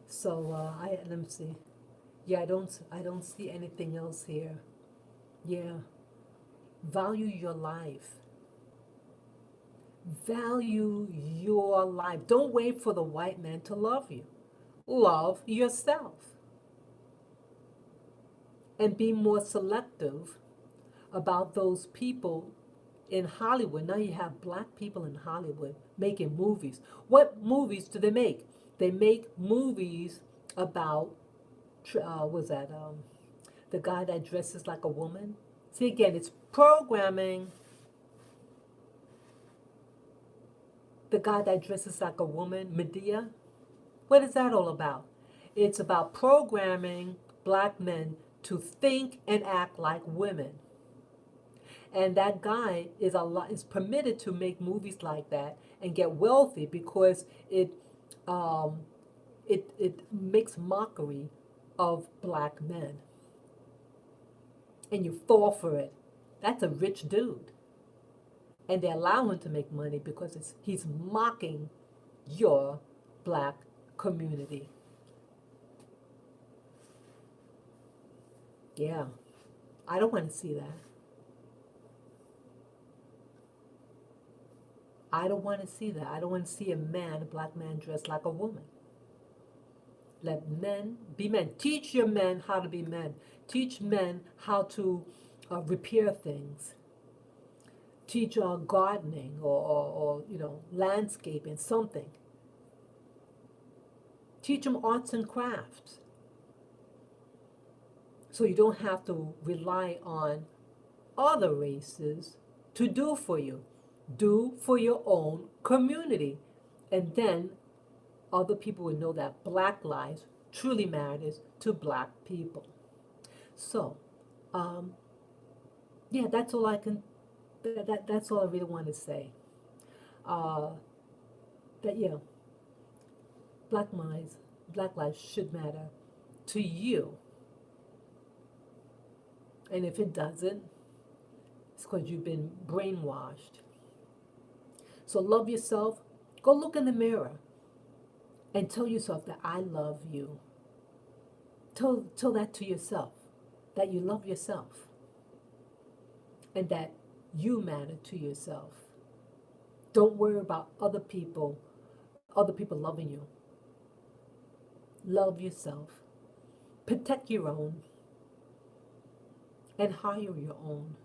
So let me see. Yeah, I don't see anything else here. Yeah, value your life. Value your life. Don't wait for the white man to love you. Love yourself. And be more selective about those people in Hollywood. Now you have black people in Hollywood making movies. What movies do they make? They make movies about, was that the guy that dresses like a woman? See, again, it's programming. The guy that dresses like a woman, Medea. What is that all about? It's about programming black men to think and act like women. And that guy is permitted to make movies like that and get wealthy because um, it makes mockery of black men. And you fall for it. That's a rich dude. And they allow him to make money because he's mocking your black community. Yeah, I don't want to see that. I don't want to see that. I don't want to see a black man dressed like a woman. Let men be men. Teach your men how to be men. Teach men how to repair things. Teach gardening or landscaping, something. Teach them arts and crafts so you don't have to rely on other races to do for you. Do for your own community. And then other people will know that black lives truly matters to black people. So, um, yeah, that's all I can, that's all I really want to say. Uh, that, yeah, black lives, black lives should matter to you. And if it doesn't, it's because you've been brainwashed. So love yourself. Go look in the mirror and tell yourself that I love you. Tell that to yourself, that you love yourself and that you matter to yourself. Don't worry about other people loving you. Love yourself. Protect your own and hire your own.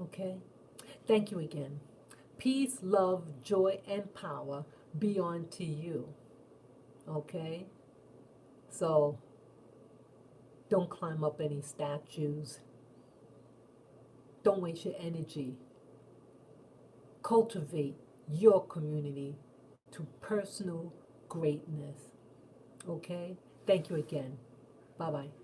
Okay? Thank you again. Peace, love, joy, and power be unto you. Okay? So don't climb up any statues. Don't waste your energy. Cultivate your community to personal greatness. Okay? Thank you again. Bye bye.